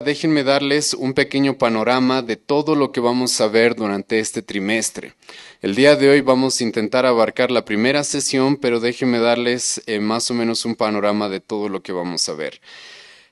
Déjenme darles un pequeño panorama de todo lo que vamos a ver durante este trimestre. El día de hoy vamos a intentar abarcar la primera sesión, pero déjenme darles más o menos un panorama de todo lo que vamos a ver.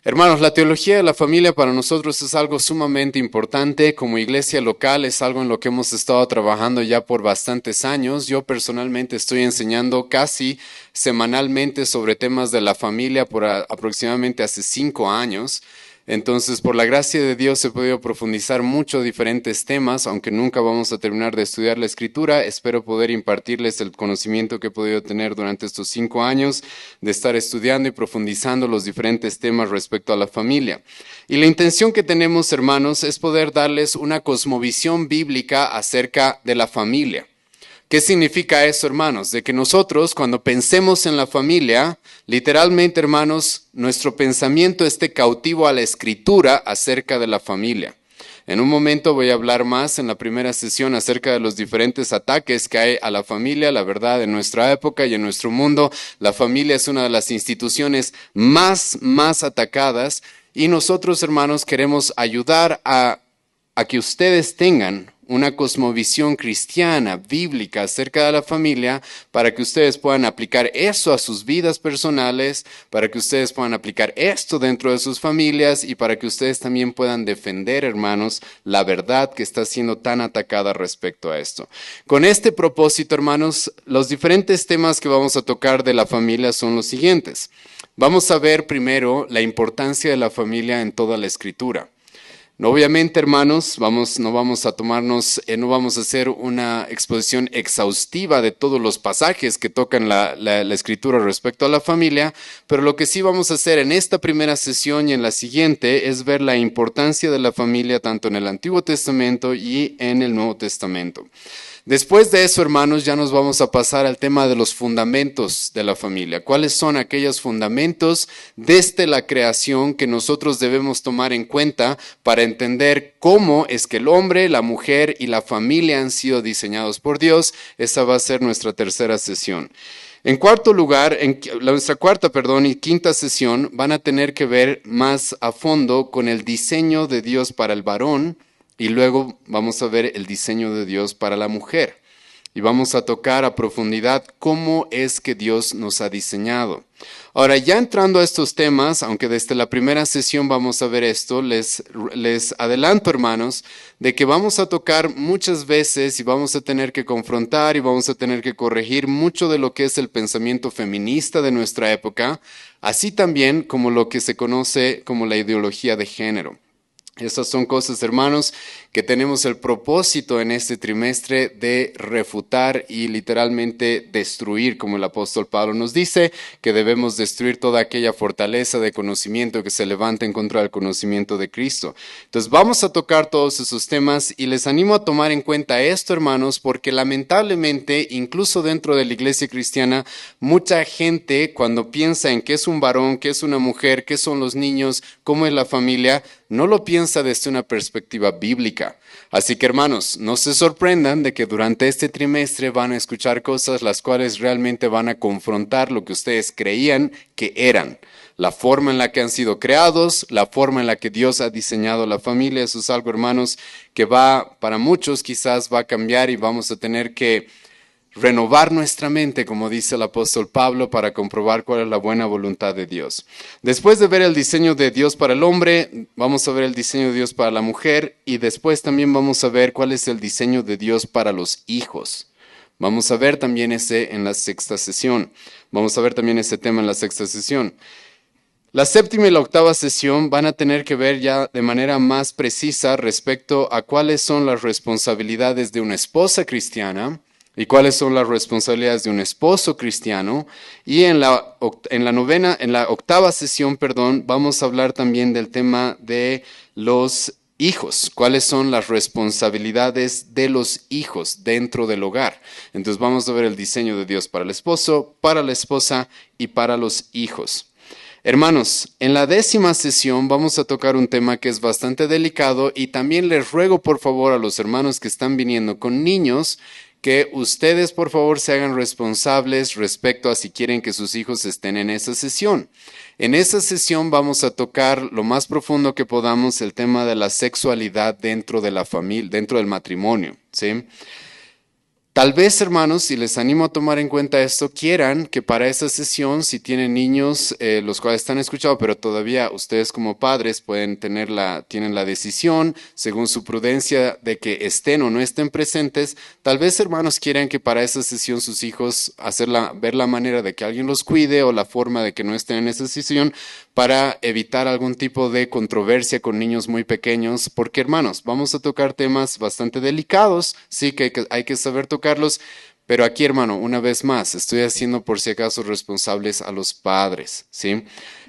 Hermanos, la teología de la familia para nosotros es algo sumamente importante. Como iglesia local es algo en lo que hemos estado trabajando ya por bastantes años. Yo personalmente estoy enseñando casi semanalmente sobre temas de la familia por aproximadamente hace 5 años. Entonces, por la gracia de Dios he podido profundizar mucho diferentes temas, aunque nunca vamos a terminar de estudiar la Escritura. Espero poder impartirles el conocimiento que he podido tener durante estos 5 años de estar estudiando y profundizando los diferentes temas respecto a la familia. Y la intención que tenemos, hermanos, es poder darles una cosmovisión bíblica acerca de la familia. ¿Qué significa eso, hermanos? De que nosotros, cuando pensemos en la familia, literalmente, hermanos, nuestro pensamiento esté cautivo a la Escritura acerca de la familia. En un momento voy a hablar más en la primera sesión acerca de los diferentes ataques que hay a la familia. La verdad, en nuestra época y en nuestro mundo, la familia es una de las instituciones más atacadas. Y nosotros, hermanos, queremos ayudar a que ustedes tengan una cosmovisión cristiana, bíblica acerca de la familia, para que ustedes puedan aplicar eso a sus vidas personales, para que ustedes puedan aplicar esto dentro de sus familias y para que ustedes también puedan defender, hermanos, la verdad que está siendo tan atacada respecto a esto. Con este propósito, hermanos, los diferentes temas que vamos a tocar de la familia son los siguientes. Vamos a ver primero la importancia de la familia en toda la Escritura. Obviamente, hermanos, no vamos a hacer una exposición exhaustiva de todos los pasajes que tocan la Escritura respecto a la familia, pero lo que sí vamos a hacer en esta primera sesión y en la siguiente es ver la importancia de la familia tanto en el Antiguo Testamento y en el Nuevo Testamento. Después de eso, hermanos, ya nos vamos a pasar al tema de los fundamentos de la familia. ¿Cuáles son aquellos fundamentos desde la creación que nosotros debemos tomar en cuenta para entender cómo es que el hombre, la mujer y la familia han sido diseñados por Dios? Esa va a ser nuestra tercera sesión. En cuarto lugar, nuestra cuarta y quinta sesión van a tener que ver más a fondo con el diseño de Dios para el varón. Y luego vamos a ver el diseño de Dios para la mujer. Y vamos a tocar a profundidad cómo es que Dios nos ha diseñado. Ahora, ya entrando a estos temas, aunque desde la primera sesión vamos a ver esto, les adelanto, hermanos, de que vamos a tocar muchas veces y vamos a tener que confrontar y vamos a tener que corregir mucho de lo que es el pensamiento feminista de nuestra época, así también como lo que se conoce como la ideología de género. Estas son cosas, hermanos, que tenemos el propósito en este trimestre de refutar y literalmente destruir, como el apóstol Pablo nos dice, que debemos destruir toda aquella fortaleza de conocimiento que se levanta en contra del conocimiento de Cristo. Entonces vamos a tocar todos esos temas y les animo a tomar en cuenta esto, hermanos, porque lamentablemente, incluso dentro de la iglesia cristiana, mucha gente cuando piensa en qué es un varón, qué es una mujer, qué son los niños, cómo es la familia, no lo piensa desde una perspectiva bíblica. Así que, hermanos, no se sorprendan de que durante este trimestre van a escuchar cosas las cuales realmente van a confrontar lo que ustedes creían que eran. La forma en la que han sido creados, la forma en la que Dios ha diseñado la familia. Eso es algo, hermanos, que para muchos quizás va a cambiar y vamos a tener que renovar nuestra mente, como dice el apóstol Pablo, para comprobar cuál es la buena voluntad de Dios. Después de ver el diseño de Dios para el hombre, vamos a ver el diseño de Dios para la mujer y después también vamos a ver cuál es el diseño de Dios para los hijos. Vamos a ver también ese en la sexta sesión. Vamos a ver también ese tema en la sexta sesión. La séptima y la octava sesión van a tener que ver ya de manera más precisa respecto a cuáles son las responsabilidades de una esposa cristiana y cuáles son las responsabilidades de un esposo cristiano. Y en la octava sesión, vamos a hablar también del tema de los hijos. ¿Cuáles son las responsabilidades de los hijos dentro del hogar? Entonces vamos a ver el diseño de Dios para el esposo, para la esposa y para los hijos. Hermanos, en la 10ª sesión vamos a tocar un tema que es bastante delicado y también les ruego por favor a los hermanos que están viniendo con niños que ustedes por favor se hagan responsables respecto a si quieren que sus hijos estén en esa sesión. En esa sesión vamos a tocar lo más profundo que podamos el tema de la sexualidad dentro de la familia, dentro del matrimonio, ¿sí? Tal vez, hermanos, si les animo a tomar en cuenta esto, quieran que para esa sesión, si tienen niños, los cuales están escuchando, pero todavía ustedes como padres pueden tienen la decisión, según su prudencia, de que estén o no estén presentes. Tal vez, hermanos, quieran que para esa sesión sus hijos ver la manera de que alguien los cuide o la forma de que no estén en esa sesión para evitar algún tipo de controversia con niños muy pequeños, porque, hermanos, vamos a tocar temas bastante delicados, sí, que hay que saber tocarlos, pero aquí, hermano, una vez más, estoy haciendo por si acaso responsables a los padres, ¿sí?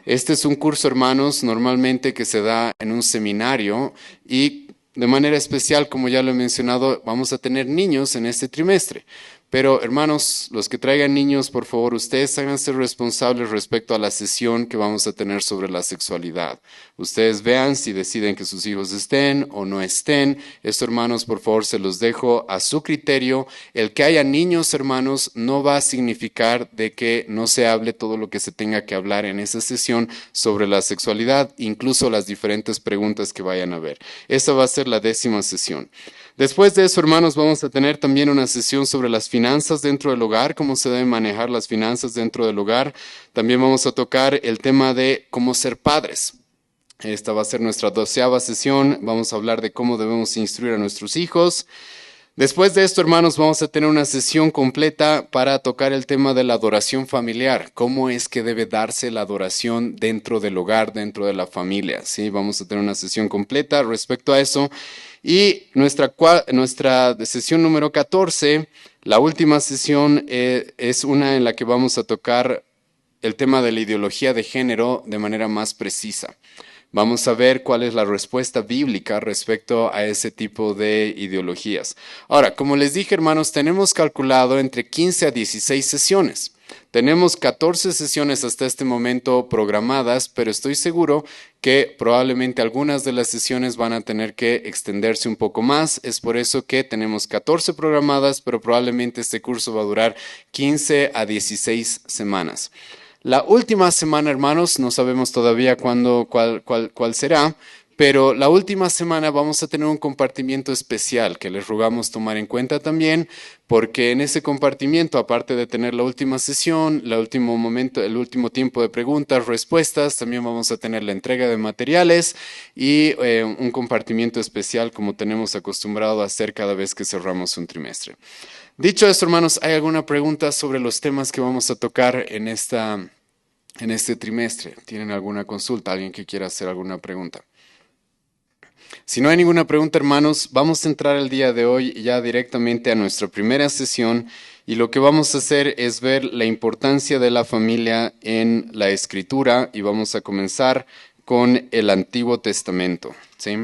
Este es un curso, hermanos, normalmente que se da en un seminario y de manera especial, como ya lo he mencionado, vamos a tener niños en este trimestre. Pero, hermanos, los que traigan niños, por favor, ustedes háganse responsables respecto a la sesión que vamos a tener sobre la sexualidad. Ustedes vean si deciden que sus hijos estén o no estén. Esto, hermanos, por favor, se los dejo a su criterio. El que haya niños, hermanos, no va a significar de que no se hable todo lo que se tenga que hablar en esa sesión sobre la sexualidad, incluso las diferentes preguntas que vayan a haber. Esta va a ser la 10ª sesión. Después de eso, hermanos, vamos a tener también una sesión sobre las finanzas dentro del hogar, cómo se deben manejar las finanzas dentro del hogar. También vamos a tocar el tema de cómo ser padres. Esta va a ser nuestra 12ª sesión. Vamos a hablar de cómo debemos instruir a nuestros hijos. Después de esto, hermanos, vamos a tener una sesión completa para tocar el tema de la adoración familiar. ¿Cómo es que debe darse la adoración dentro del hogar, dentro de la familia? Sí, vamos a tener una sesión completa respecto a eso. Y nuestra sesión número 14, la última sesión, es una en la que vamos a tocar el tema de la ideología de género de manera más precisa. Vamos a ver cuál es la respuesta bíblica respecto a ese tipo de ideologías. Ahora, como les dije, hermanos, tenemos calculado entre 15 a 16 sesiones. Tenemos 14 sesiones hasta este momento programadas, pero estoy seguro que probablemente algunas de las sesiones van a tener que extenderse un poco más. Es por eso que tenemos 14 programadas, pero probablemente este curso va a durar 15 a 16 semanas. La última semana, hermanos, no sabemos todavía cuál será, pero la última semana vamos a tener un compartimiento especial que les rogamos tomar en cuenta también, porque en ese compartimiento, aparte de tener la última sesión, el último tiempo de preguntas, respuestas, también vamos a tener la entrega de materiales y un compartimiento especial como tenemos acostumbrado a hacer cada vez que cerramos un trimestre. Dicho esto, hermanos, ¿hay alguna pregunta sobre los temas que vamos a tocar en este trimestre? ¿Tienen alguna consulta? ¿Alguien que quiera hacer alguna pregunta? Si no hay ninguna pregunta, hermanos, vamos a entrar el día de hoy ya directamente a nuestra primera sesión y lo que vamos a hacer es ver la importancia de la familia en la Escritura y vamos a comenzar con el Antiguo Testamento, ¿sí?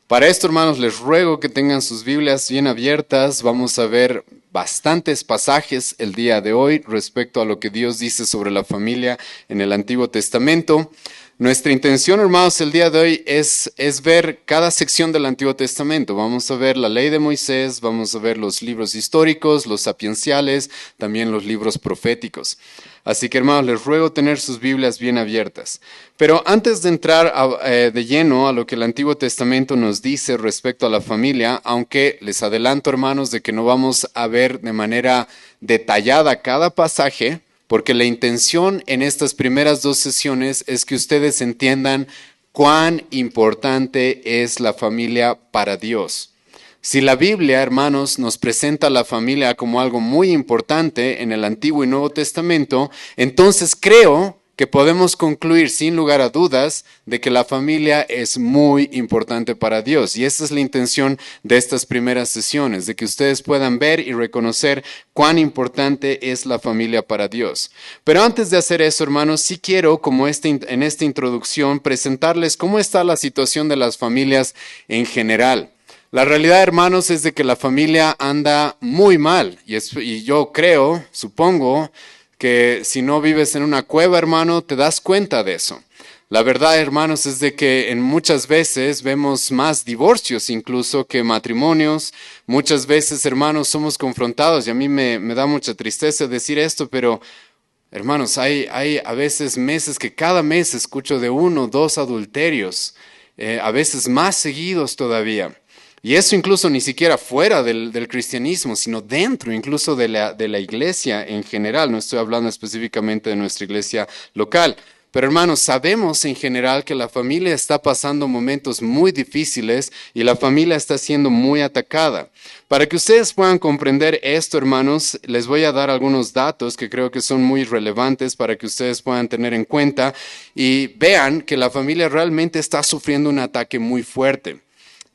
Para esto, hermanos, les ruego que tengan sus Biblias bien abiertas. Vamos a ver bastantes pasajes el día de hoy respecto a lo que Dios dice sobre la familia en el Antiguo Testamento. Nuestra intención, hermanos, el día de hoy es ver cada sección del Antiguo Testamento. Vamos a ver la ley de Moisés, vamos a ver los libros históricos, los sapienciales, también los libros proféticos. Así que, hermanos, les ruego tener sus Biblias bien abiertas. Pero antes de entrar de lleno a lo que el Antiguo Testamento nos dice respecto a la familia, aunque les adelanto, hermanos, de que no vamos a ver de manera detallada cada pasaje, porque la intención en estas primeras 2 sesiones es que ustedes entiendan cuán importante es la familia para Dios. Si la Biblia, hermanos, nos presenta a la familia como algo muy importante en el Antiguo y Nuevo Testamento, entonces creo que podemos concluir sin lugar a dudas de que la familia es muy importante para Dios. Y esa es la intención de estas primeras sesiones, de que ustedes puedan ver y reconocer cuán importante es la familia para Dios. Pero antes de hacer eso, hermanos, sí quiero, como en esta introducción, presentarles cómo está la situación de las familias en general. La realidad, hermanos, es de que la familia anda muy mal. Y yo supongo, que si no vives en una cueva, hermano, te das cuenta de eso. La verdad, hermanos, es de que en muchas veces vemos más divorcios incluso que matrimonios. Muchas veces, hermanos, somos confrontados y a mí me da mucha tristeza decir esto, pero hermanos, hay a veces meses que cada mes escucho de uno, dos adulterios, a veces más seguidos todavía. Y eso incluso ni siquiera fuera del cristianismo, sino dentro incluso de la iglesia en general. No estoy hablando específicamente de nuestra iglesia local. Pero hermanos, sabemos en general que la familia está pasando momentos muy difíciles y la familia está siendo muy atacada. Para que ustedes puedan comprender esto, hermanos, les voy a dar algunos datos que creo que son muy relevantes para que ustedes puedan tener en cuenta y vean que la familia realmente está sufriendo un ataque muy fuerte.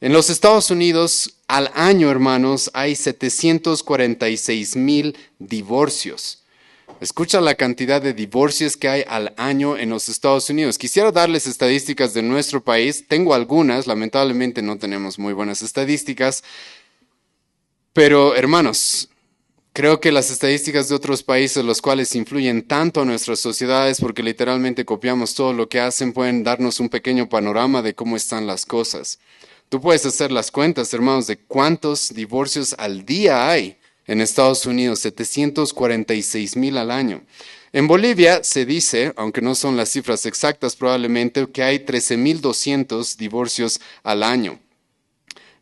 En los Estados Unidos, al año, hermanos, hay 746,000 divorcios. Escucha la cantidad de divorcios que hay al año en los Estados Unidos. Quisiera darles estadísticas de nuestro país. Tengo algunas, lamentablemente no tenemos muy buenas estadísticas. Pero, hermanos, creo que las estadísticas de otros países, los cuales influyen tanto a nuestras sociedades, porque literalmente copiamos todo lo que hacen, pueden darnos un pequeño panorama de cómo están las cosas. Tú puedes hacer las cuentas, hermanos, de cuántos divorcios al día hay en Estados Unidos, 746,000 al año. En Bolivia se dice, aunque no son las cifras exactas probablemente, que hay 13,200 divorcios al año.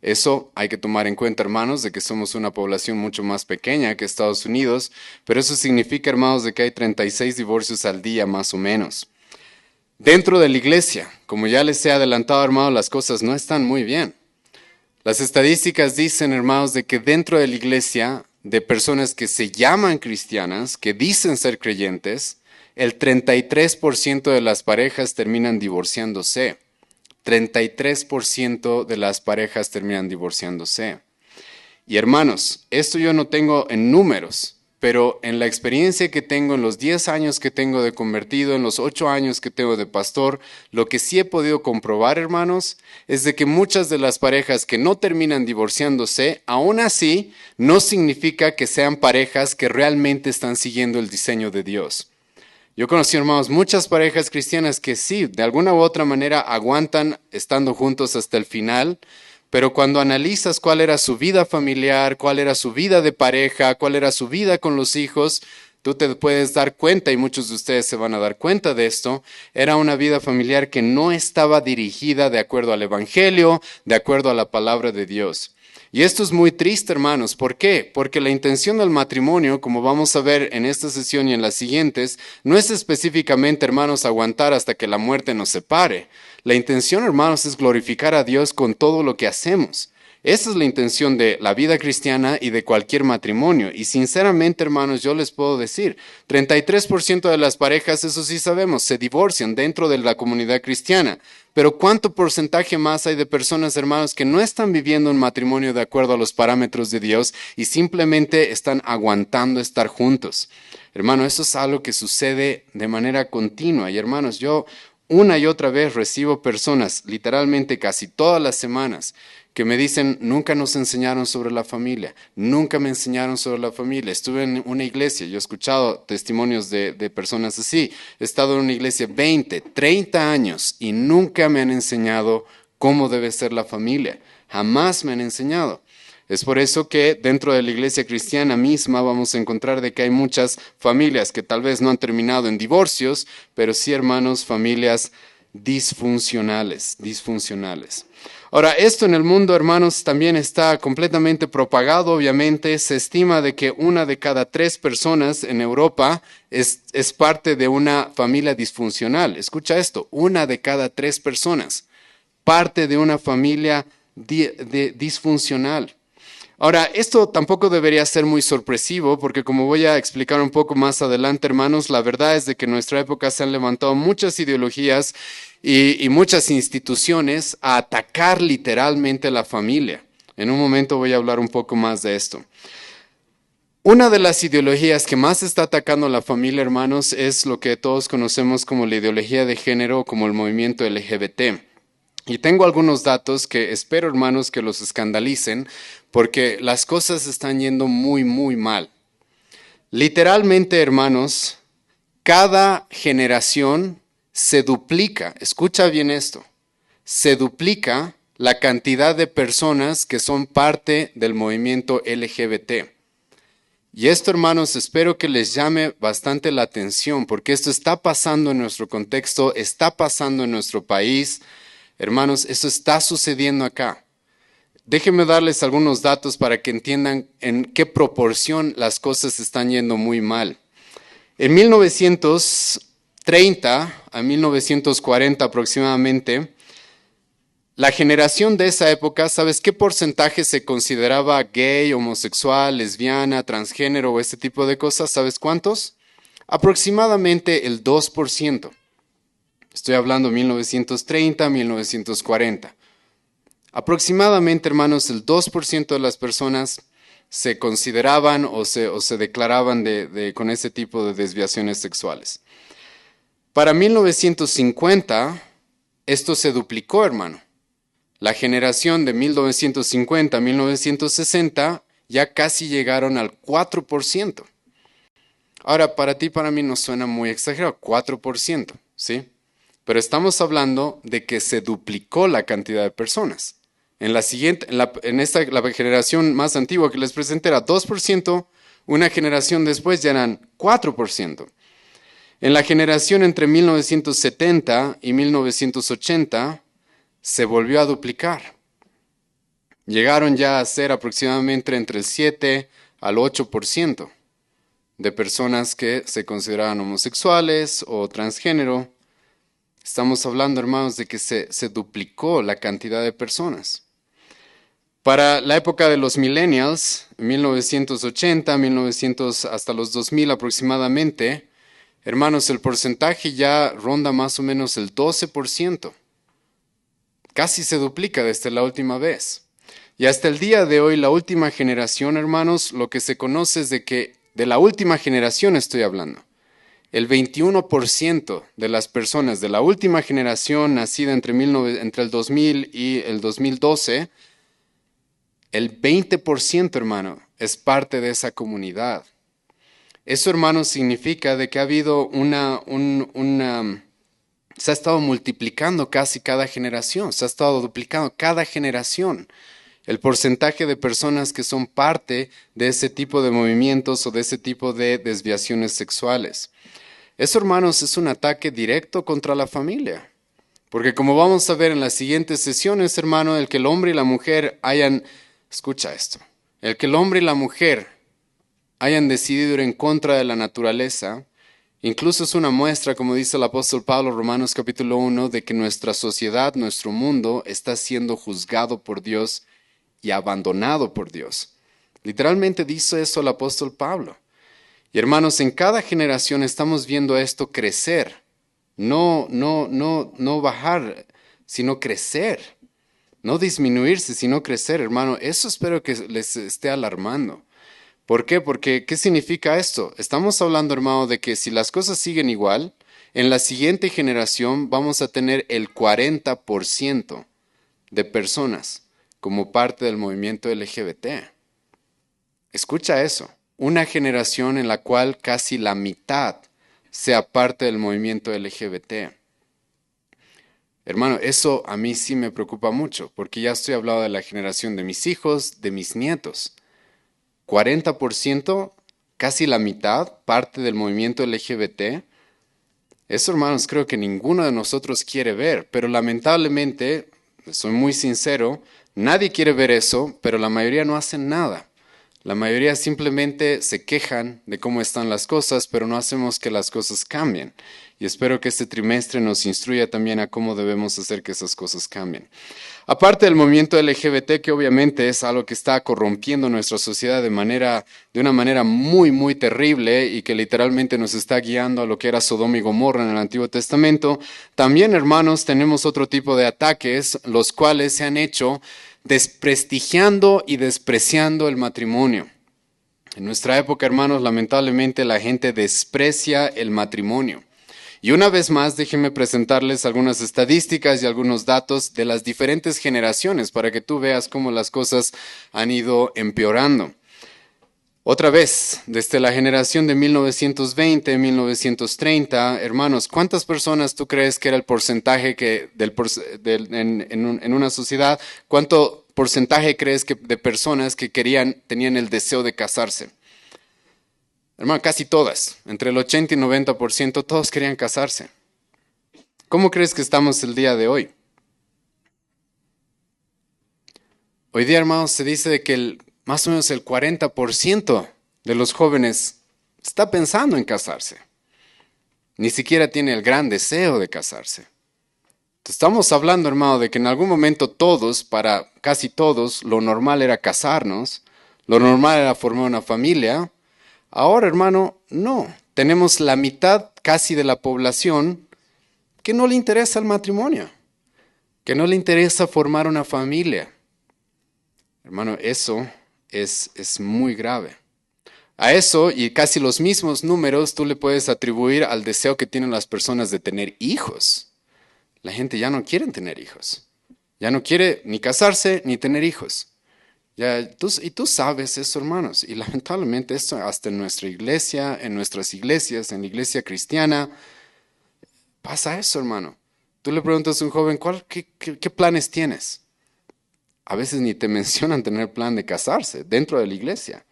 Eso hay que tomar en cuenta, hermanos, de que somos una población mucho más pequeña que Estados Unidos, pero eso significa, hermanos, de que hay 36 divorcios al día más o menos. Dentro de la iglesia, como ya les he adelantado, hermanos, las cosas no están muy bien. Las estadísticas dicen, hermanos, de que dentro de la iglesia, de personas que se llaman cristianas, que dicen ser creyentes, el 33% de las parejas terminan divorciándose. 33% de las parejas terminan divorciándose. Y hermanos, esto yo no tengo en números, pero en la experiencia que tengo, en los 10 años que tengo de convertido, en los 8 años que tengo de pastor, lo que sí he podido comprobar, hermanos, es de que muchas de las parejas que no terminan divorciándose, aún así, no significa que sean parejas que realmente están siguiendo el diseño de Dios. Yo conocí, hermanos, muchas parejas cristianas que sí, de alguna u otra manera aguantan estando juntos hasta el final, pero cuando analizas cuál era su vida familiar, cuál era su vida de pareja, cuál era su vida con los hijos, tú te puedes dar cuenta, y muchos de ustedes se van a dar cuenta de esto, era una vida familiar que no estaba dirigida de acuerdo al Evangelio, de acuerdo a la palabra de Dios. Y esto es muy triste, hermanos. ¿Por qué? Porque la intención del matrimonio, como vamos a ver en esta sesión y en las siguientes, no es específicamente, hermanos, aguantar hasta que la muerte nos separe. La intención, hermanos, es glorificar a Dios con todo lo que hacemos. Esa es la intención de la vida cristiana y de cualquier matrimonio. Y sinceramente, hermanos, yo les puedo decir, 33% de las parejas, eso sí sabemos, se divorcian dentro de la comunidad cristiana. Pero ¿cuánto porcentaje más hay de personas, hermanos, que no están viviendo un matrimonio de acuerdo a los parámetros de Dios y simplemente están aguantando estar juntos? Hermano, eso es algo que sucede de manera continua. Y hermanos, yo una y otra vez recibo personas, literalmente casi todas las semanas, que me dicen, nunca nos enseñaron sobre la familia, nunca me enseñaron sobre la familia. Estuve en una iglesia, yo he escuchado testimonios de personas así, he estado en una iglesia 20, 30 años y nunca me han enseñado cómo debe ser la familia, jamás me han enseñado. Es por eso que dentro de la iglesia cristiana misma vamos a encontrar de que hay muchas familias que tal vez no han terminado en divorcios, pero sí, hermanos, familias disfuncionales. Ahora, esto en el mundo, hermanos, también está completamente propagado, obviamente. Se estima de que 1 de cada 3 personas en Europa es parte de una familia disfuncional. Escucha esto, 1 de cada 3 personas, parte de una familia disfuncional. Ahora, esto tampoco debería ser muy sorpresivo, porque como voy a explicar un poco más adelante, hermanos, la verdad es de que en nuestra época se han levantado muchas ideologías y muchas instituciones a atacar literalmente la familia. En un momento voy a hablar un poco más de esto. Una de las ideologías que más está atacando a la familia, hermanos, es lo que todos conocemos como la ideología de género, como el movimiento LGBT. Y tengo algunos datos que espero, hermanos, que los escandalicen, porque las cosas están yendo muy, muy mal. Literalmente, hermanos, cada generación se duplica, escucha bien esto, se duplica la cantidad de personas que son parte del movimiento LGBT. Y esto, hermanos, espero que les llame bastante la atención, porque esto está pasando en nuestro contexto, está pasando en nuestro país. Hermanos, esto está sucediendo acá. Déjenme darles algunos datos para que entiendan en qué proporción las cosas están yendo muy mal. En 1930 a 1940 aproximadamente, la generación de esa época, ¿sabes qué porcentaje se consideraba gay, homosexual, lesbiana, transgénero o este tipo de cosas? ¿Sabes cuántos? Aproximadamente el 2%. Estoy hablando 1930, 1940. Aproximadamente, hermanos, el 2% de las personas se consideraban o se declaraban con ese tipo de desviaciones sexuales. Para 1950, esto se duplicó, hermano. La generación de 1950 a 1960 ya casi llegaron al 4%. Ahora, para ti, para mí no suena muy exagerado, 4%, ¿sí? Pero estamos hablando de que se duplicó la cantidad de personas. La generación más antigua que les presenté era 2%, una generación después ya eran 4%. En la generación entre 1970 y 1980 se volvió a duplicar. Llegaron ya a ser aproximadamente entre el 7 al 8% de personas que se consideraban homosexuales o transgénero. Estamos hablando, hermanos, de que se duplicó la cantidad de personas. Para la época de los millennials, 1980, 1900 hasta los 2000 aproximadamente, hermanos, el porcentaje ya ronda más o menos el 12%. Casi se duplica desde la última vez. Y hasta el día de hoy, la última generación, hermanos, lo que se conoce es de que, de la última generación estoy hablando, el 21% de las personas de la última generación nacida entre el 2000 y el 2012, el 20%, hermano, es parte de esa comunidad. Eso, hermano, significa de que ha habido se ha estado multiplicando casi cada generación, se ha estado duplicando cada generación el porcentaje de personas que son parte de ese tipo de movimientos o de ese tipo de desviaciones sexuales. Eso, hermanos, es un ataque directo contra la familia. Porque como vamos a ver en las siguientes sesiones, hermano, el que el hombre y la mujer escucha esto, el que el hombre y la mujer hayan decidido ir en contra de la naturaleza, incluso es una muestra, como dice el apóstol Pablo, Romanos capítulo 1, de que nuestra sociedad, nuestro mundo, está siendo juzgado por Dios y abandonado por Dios. Literalmente dice eso el apóstol Pablo. Y hermanos, en cada generación estamos viendo esto crecer. No bajar, sino crecer. No disminuirse, sino crecer, hermano. Eso espero que les esté alarmando. ¿Por qué? Porque, ¿qué significa esto? Estamos hablando, hermano, de que si las cosas siguen igual, en la siguiente generación vamos a tener el 40% de personas como parte del movimiento LGBT. Escucha eso. Una generación en la cual casi la mitad sea parte del movimiento LGBT. Hermano, eso a mí sí me preocupa mucho, porque ya estoy hablando de la generación de mis hijos, de mis nietos. 40%, casi la mitad, parte del movimiento LGBT. Eso, hermanos, creo que ninguno de nosotros quiere ver, pero lamentablemente, soy muy sincero, nadie quiere ver eso, pero la mayoría no hacen nada. La mayoría simplemente se quejan de cómo están las cosas, pero no hacemos que las cosas cambien. Y espero que este trimestre nos instruya también a cómo debemos hacer que esas cosas cambien. Aparte del movimiento LGBT, que obviamente es algo que está corrompiendo nuestra sociedad de una manera muy, muy terrible y que literalmente nos está guiando a lo que era Sodoma y Gomorra en el Antiguo Testamento, también, hermanos, tenemos otro tipo de ataques, los cuales se han hecho desprestigiando y despreciando el matrimonio. En nuestra época, hermanos, lamentablemente la gente desprecia el matrimonio. Y una vez más, déjenme presentarles algunas estadísticas y algunos datos de las diferentes generaciones para que tú veas cómo las cosas han ido empeorando. Otra vez, desde la generación de 1920, 1930, hermanos, ¿cuántas personas tú crees que era el porcentaje en una sociedad? ¿Cuánto porcentaje crees que de personas que tenían el deseo de casarse? Hermano, casi todas, entre el 80 y 90%, todos querían casarse. ¿Cómo crees que estamos el día de hoy? Hoy día, hermanos, se dice de que más o menos el 40% de los jóvenes está pensando en casarse. Ni siquiera tiene el gran deseo de casarse. Estamos hablando, hermano, de que en algún momento para casi todos, lo normal era casarnos, lo normal era formar una familia. Ahora, hermano, no. Tenemos la mitad casi de la población que no le interesa el matrimonio, que no le interesa formar una familia. Hermano, eso es muy grave. A eso y casi los mismos números tú le puedes atribuir al deseo que tienen las personas de tener hijos. La gente ya no quiere tener hijos. Ya no quiere ni casarse ni tener hijos. Y tú sabes eso, hermanos. Y lamentablemente esto hasta en nuestra iglesia, en nuestras iglesias, en la iglesia cristiana, pasa eso, hermano. Tú le preguntas a un joven, ¿qué planes tienes? A veces ni te mencionan tener plan de casarse dentro de la iglesia.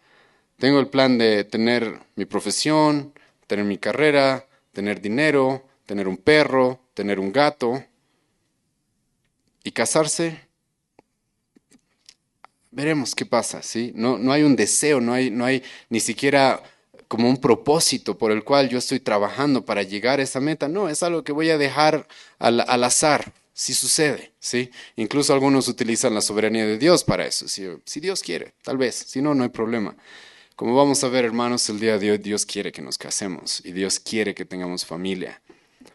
Tengo el plan de tener mi profesión, tener mi carrera, tener dinero, tener un perro, tener un gato. Y casarse, veremos qué pasa, ¿sí? No hay un deseo, no hay ni siquiera como un propósito por el cual yo estoy trabajando para llegar a esa meta. No, es algo que voy a dejar al azar, si sucede, ¿sí? Incluso algunos utilizan la soberanía de Dios para eso. Si Dios quiere, tal vez, si no, no hay problema. Como vamos a ver, hermanos, el día de hoy Dios quiere que nos casemos y Dios quiere que tengamos familia.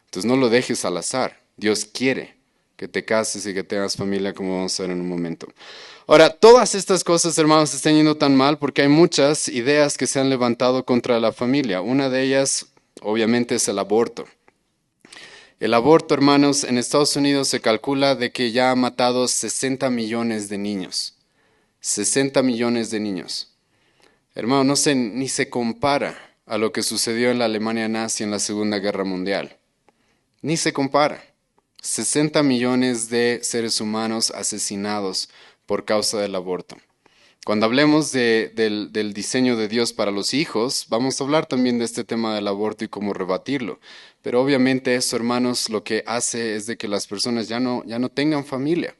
Entonces no lo dejes al azar. Dios quiere que te cases y que tengas familia, como vamos a ver en un momento. Ahora, todas estas cosas, hermanos, están yendo tan mal porque hay muchas ideas que se han levantado contra la familia. Una de ellas, obviamente, es el aborto. El aborto, hermanos, en Estados Unidos se calcula de que ya ha matado 60 millones de niños. 60 millones de niños. Hermano, ni se compara a lo que sucedió en la Alemania nazi en la Segunda Guerra Mundial. Ni se compara. 60 millones de seres humanos asesinados por causa del aborto. Cuando hablemos del diseño de Dios para los hijos, vamos a hablar también de este tema del aborto y cómo rebatirlo. Pero obviamente eso, hermanos, lo que hace es de que las personas ya no tengan familia.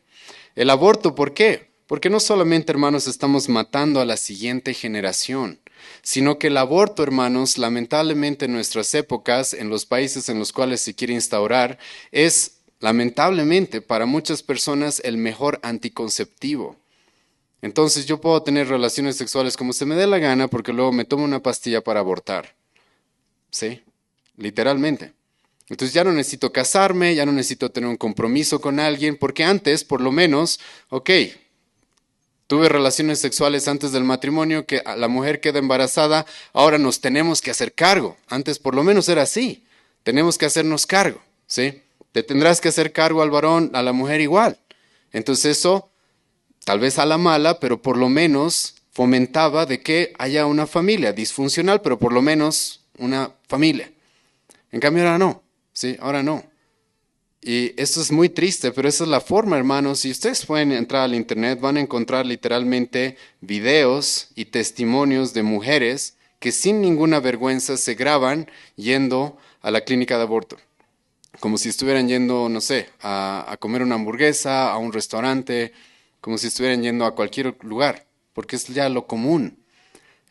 El aborto, ¿por qué? Porque no solamente, hermanos, estamos matando a la siguiente generación, sino que el aborto, hermanos, lamentablemente en nuestras épocas, en los países en los cuales se quiere instaurar, es lamentablemente para muchas personas el mejor anticonceptivo. Entonces yo puedo tener relaciones sexuales como se me dé la gana porque luego me tomo una pastilla para abortar. ¿Sí? Literalmente. Entonces ya no necesito casarme, ya no necesito tener un compromiso con alguien, porque antes, por lo menos, ok, tuve relaciones sexuales antes del matrimonio, que la mujer queda embarazada, ahora nos tenemos que hacer cargo. Antes por lo menos era así, tenemos que hacernos cargo, ¿sí? Te tendrás que hacer cargo al varón, a la mujer igual. Entonces eso, tal vez a la mala, pero por lo menos fomentaba de que haya una familia disfuncional, pero por lo menos una familia. En cambio ahora no, ¿sí? Ahora no. Y esto es muy triste, pero esa es la forma, hermanos. Si ustedes pueden entrar al internet, van a encontrar literalmente videos y testimonios de mujeres que sin ninguna vergüenza se graban yendo a la clínica de aborto. Como si estuvieran yendo, no sé, a comer una hamburguesa, a un restaurante, como si estuvieran yendo a cualquier lugar, porque es ya lo común.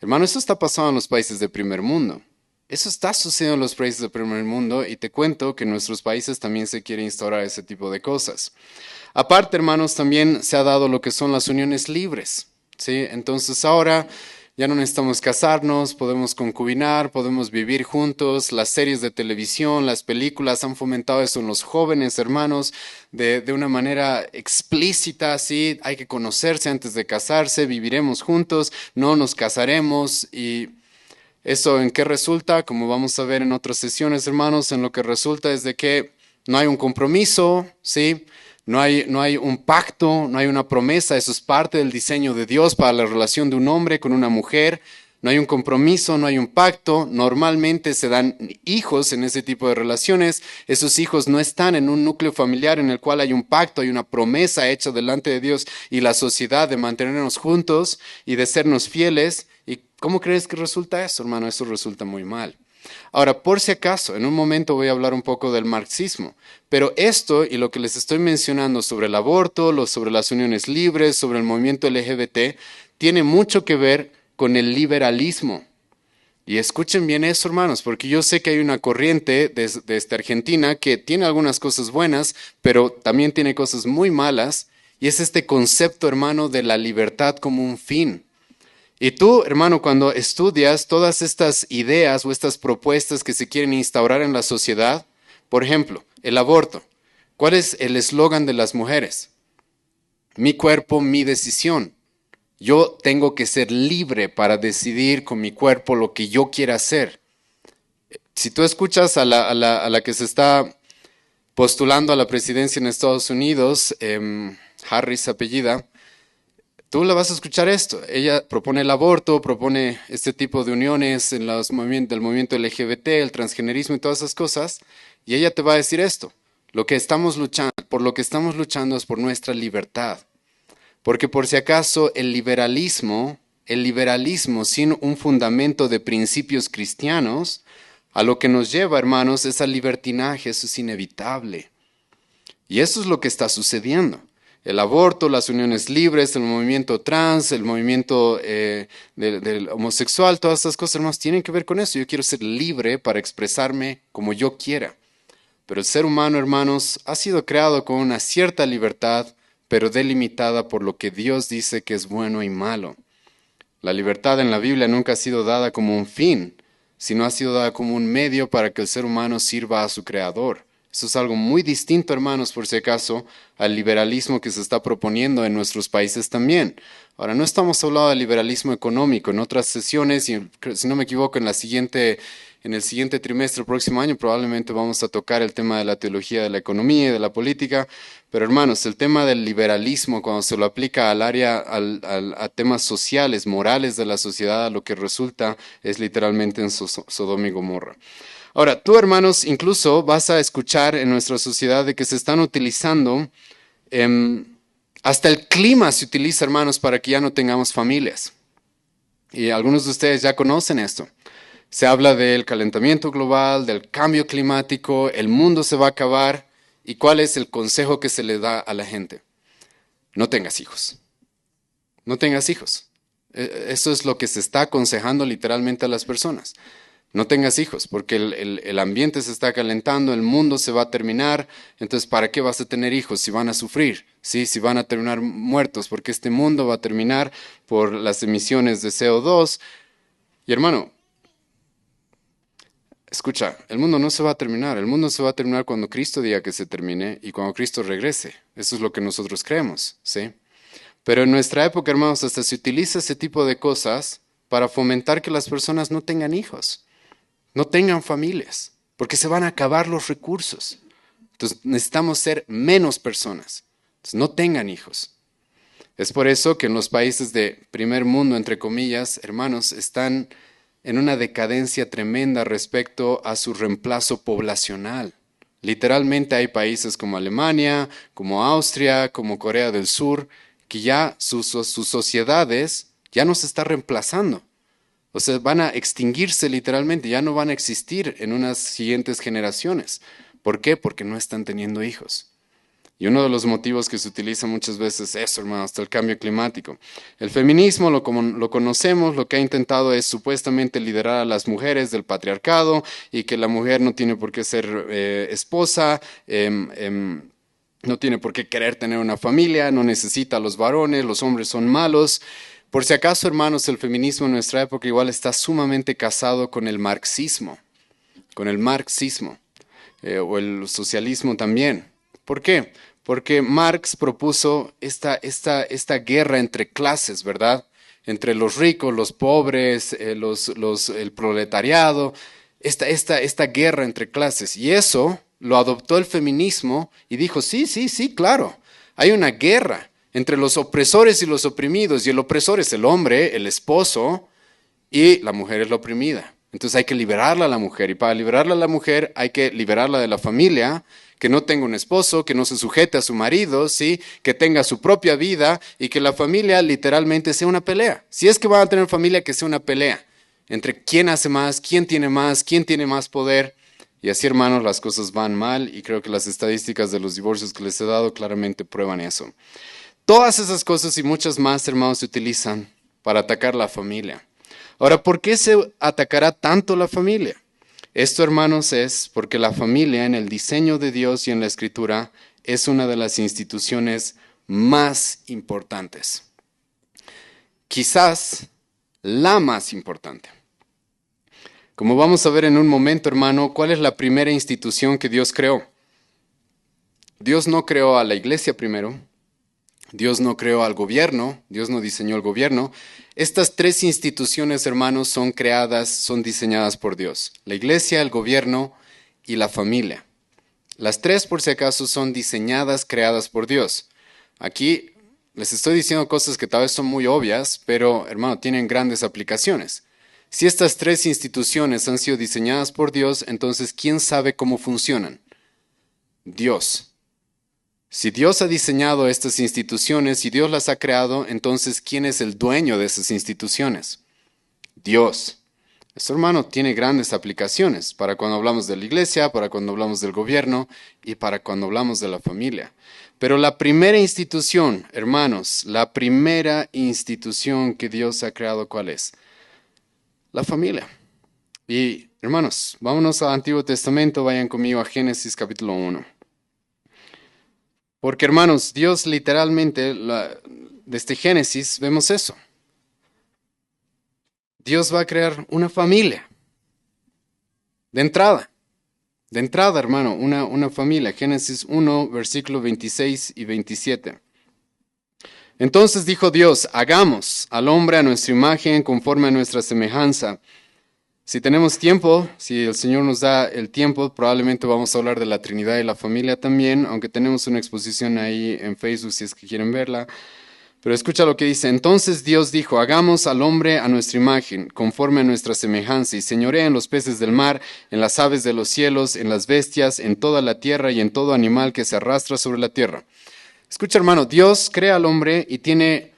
Hermano, eso está pasando en los países de primer mundo. Eso está sucediendo en los países del primer mundo y te cuento que en nuestros países también se quiere instaurar ese tipo de cosas. Aparte, hermanos, también se ha dado lo que son las uniones libres, ¿sí? Entonces ahora ya no necesitamos casarnos, podemos concubinar, podemos vivir juntos. Las series de televisión, las películas han fomentado eso en los jóvenes, hermanos, de una manera explícita, ¿sí? Hay que conocerse antes de casarse, viviremos juntos, no nos casaremos y... ¿Eso en qué resulta? Como vamos a ver en otras sesiones, hermanos, en lo que resulta es de que no hay un compromiso, ¿sí? No hay un pacto, no hay una promesa. Eso es parte del diseño de Dios para la relación de un hombre con una mujer. No hay un compromiso, no hay un pacto. Normalmente se dan hijos en ese tipo de relaciones. Esos hijos no están en un núcleo familiar en el cual hay un pacto, hay una promesa hecha delante de Dios y la sociedad de mantenernos juntos y de sernos fieles. ¿Y cómo crees que resulta eso, hermano? Eso resulta muy mal. Ahora, por si acaso, en un momento voy a hablar un poco del marxismo, pero esto y lo que les estoy mencionando sobre el aborto, sobre las uniones libres, sobre el movimiento LGBT, tiene mucho que ver con el liberalismo. Y escuchen bien eso, hermanos, porque yo sé que hay una corriente desde Argentina que tiene algunas cosas buenas, pero también tiene cosas muy malas, y es este concepto, hermano, de la libertad como un fin. Y tú, hermano, cuando estudias todas estas ideas o estas propuestas que se quieren instaurar en la sociedad, por ejemplo, el aborto. ¿Cuál es el eslogan de las mujeres? Mi cuerpo, mi decisión. Yo tengo que ser libre para decidir con mi cuerpo lo que yo quiera hacer. Si tú escuchas a la que se está postulando a la presidencia en Estados Unidos, Harris apellida, tú la vas a escuchar esto. Ella propone el aborto, propone este tipo de uniones en del movimiento LGBT, el transgenerismo y todas esas cosas. Y ella te va a decir esto. Por lo que estamos luchando es por nuestra libertad. Porque por si acaso el liberalismo sin un fundamento de principios cristianos, a lo que nos lleva, hermanos, es al libertinaje. Eso es inevitable. Y eso es lo que está sucediendo. El aborto, las uniones libres, el movimiento trans, el movimiento del homosexual, todas estas cosas, hermanos, tienen que ver con eso. Yo quiero ser libre para expresarme como yo quiera. Pero el ser humano, hermanos, ha sido creado con una cierta libertad, pero delimitada por lo que Dios dice que es bueno y malo. La libertad en la Biblia nunca ha sido dada como un fin, sino ha sido dada como un medio para que el ser humano sirva a su Creador. Eso es algo muy distinto, hermanos, por si acaso, al liberalismo que se está proponiendo en nuestros países también. Ahora, no estamos hablando de liberalismo económico. En otras sesiones, y si no me equivoco, en el siguiente trimestre, el próximo año, probablemente vamos a tocar el tema de la teología de la economía y de la política. Pero, hermanos, el tema del liberalismo, cuando se lo aplica al área, a temas sociales, morales de la sociedad, lo que resulta es literalmente en Sodoma y Gomorra. Ahora, tú, hermanos, incluso vas a escuchar en nuestra sociedad de que se están utilizando, hasta el clima se utiliza, hermanos, para que ya no tengamos familias. Y algunos de ustedes ya conocen esto. Se habla del calentamiento global, del cambio climático, el mundo se va a acabar. ¿Y cuál es el consejo que se le da a la gente? No tengas hijos. No tengas hijos. Eso es lo que se está aconsejando literalmente a las personas. No tengas hijos, porque el ambiente se está calentando, el mundo se va a terminar, entonces ¿para qué vas a tener hijos si van a sufrir? ¿Sí? Si van a terminar muertos, porque este mundo va a terminar por las emisiones de CO2. Y hermano, escucha, el mundo no se va a terminar, el mundo se va a terminar cuando Cristo diga que se termine y cuando Cristo regrese. Eso es lo que nosotros creemos, ¿sí? Pero en nuestra época, hermanos, hasta se utiliza ese tipo de cosas para fomentar que las personas no tengan hijos. No tengan familias, porque se van a acabar los recursos. Entonces necesitamos ser menos personas. Entonces no tengan hijos. Es por eso que en los países de primer mundo, entre comillas, hermanos, están en una decadencia tremenda respecto a su reemplazo poblacional. Literalmente hay países como Alemania, como Austria, como Corea del Sur, que ya sus sociedades ya no se están reemplazando. O sea, van a extinguirse literalmente, ya no van a existir en unas siguientes generaciones. ¿Por qué? Porque no están teniendo hijos. Y uno de los motivos que se utiliza muchas veces es eso, hermano, hasta el cambio climático. El feminismo lo conocemos, lo que ha intentado es supuestamente liderar a las mujeres del patriarcado y que la mujer no tiene por qué ser esposa, no tiene por qué querer tener una familia, no necesita a los varones, los hombres son malos. Por si acaso, hermanos, el feminismo en nuestra época igual está sumamente casado con el marxismo, o el socialismo también. ¿Por qué? Porque Marx propuso esta guerra entre clases, ¿verdad? Entre los ricos, los pobres, el proletariado, esta guerra entre clases. Y eso lo adoptó el feminismo y dijo, sí, claro, hay una guerra entre los opresores y los oprimidos, y el opresor es el hombre, el esposo, y la mujer es la oprimida. Entonces hay que liberarla a la mujer y para liberarla a la mujer hay que liberarla de la familia, que no tenga un esposo, que no se sujete a su marido, ¿sí? Que tenga su propia vida y que la familia literalmente sea una pelea. Si es que van a tener familia, que sea una pelea entre quién hace más, quién tiene más poder. Y así, hermanos, las cosas van mal y creo que las estadísticas de los divorcios que les he dado claramente prueban eso. Todas esas cosas y muchas más, hermanos, se utilizan para atacar la familia. Ahora, ¿por qué se atacará tanto la familia? Esto, hermanos, es porque la familia en el diseño de Dios y en la Escritura es una de las instituciones más importantes. Quizás la más importante. Como vamos a ver en un momento, hermano, ¿cuál es la primera institución que Dios creó? Dios no creó a la iglesia primero. Dios no creó al gobierno, Dios no diseñó el gobierno. Estas tres instituciones, hermanos, son creadas, son diseñadas por Dios. La iglesia, el gobierno y la familia. Las tres, por si acaso, son diseñadas, creadas por Dios. Aquí les estoy diciendo cosas que tal vez son muy obvias, pero, hermano, tienen grandes aplicaciones. Si estas tres instituciones han sido diseñadas por Dios, entonces, ¿quién sabe cómo funcionan? Dios. Si Dios ha diseñado estas instituciones y Dios las ha creado, entonces ¿quién es el dueño de esas instituciones? Dios. Esto, hermano, tiene grandes aplicaciones para cuando hablamos de la iglesia, para cuando hablamos del gobierno y para cuando hablamos de la familia. Pero la primera institución, hermanos, la primera institución que Dios ha creado, ¿cuál es? La familia. Y, hermanos, vámonos al Antiguo Testamento, vayan conmigo a Génesis capítulo 1. Porque, hermanos, Dios literalmente, desde Génesis, vemos eso. Dios va a crear una familia. De entrada, hermano, una familia. Génesis 1, versículos 26 y 27. Entonces dijo Dios, hagamos al hombre a nuestra imagen, conforme a nuestra semejanza. Si tenemos tiempo, si el Señor nos da el tiempo, probablemente vamos a hablar de la Trinidad y la familia también, aunque tenemos una exposición ahí en Facebook si es que quieren verla. Pero escucha lo que dice. Entonces Dios dijo, hagamos al hombre a nuestra imagen, conforme a nuestra semejanza, y señorea en los peces del mar, en las aves de los cielos, en las bestias, en toda la tierra y en todo animal que se arrastra sobre la tierra. Escucha, hermano, Dios crea al hombre y tiene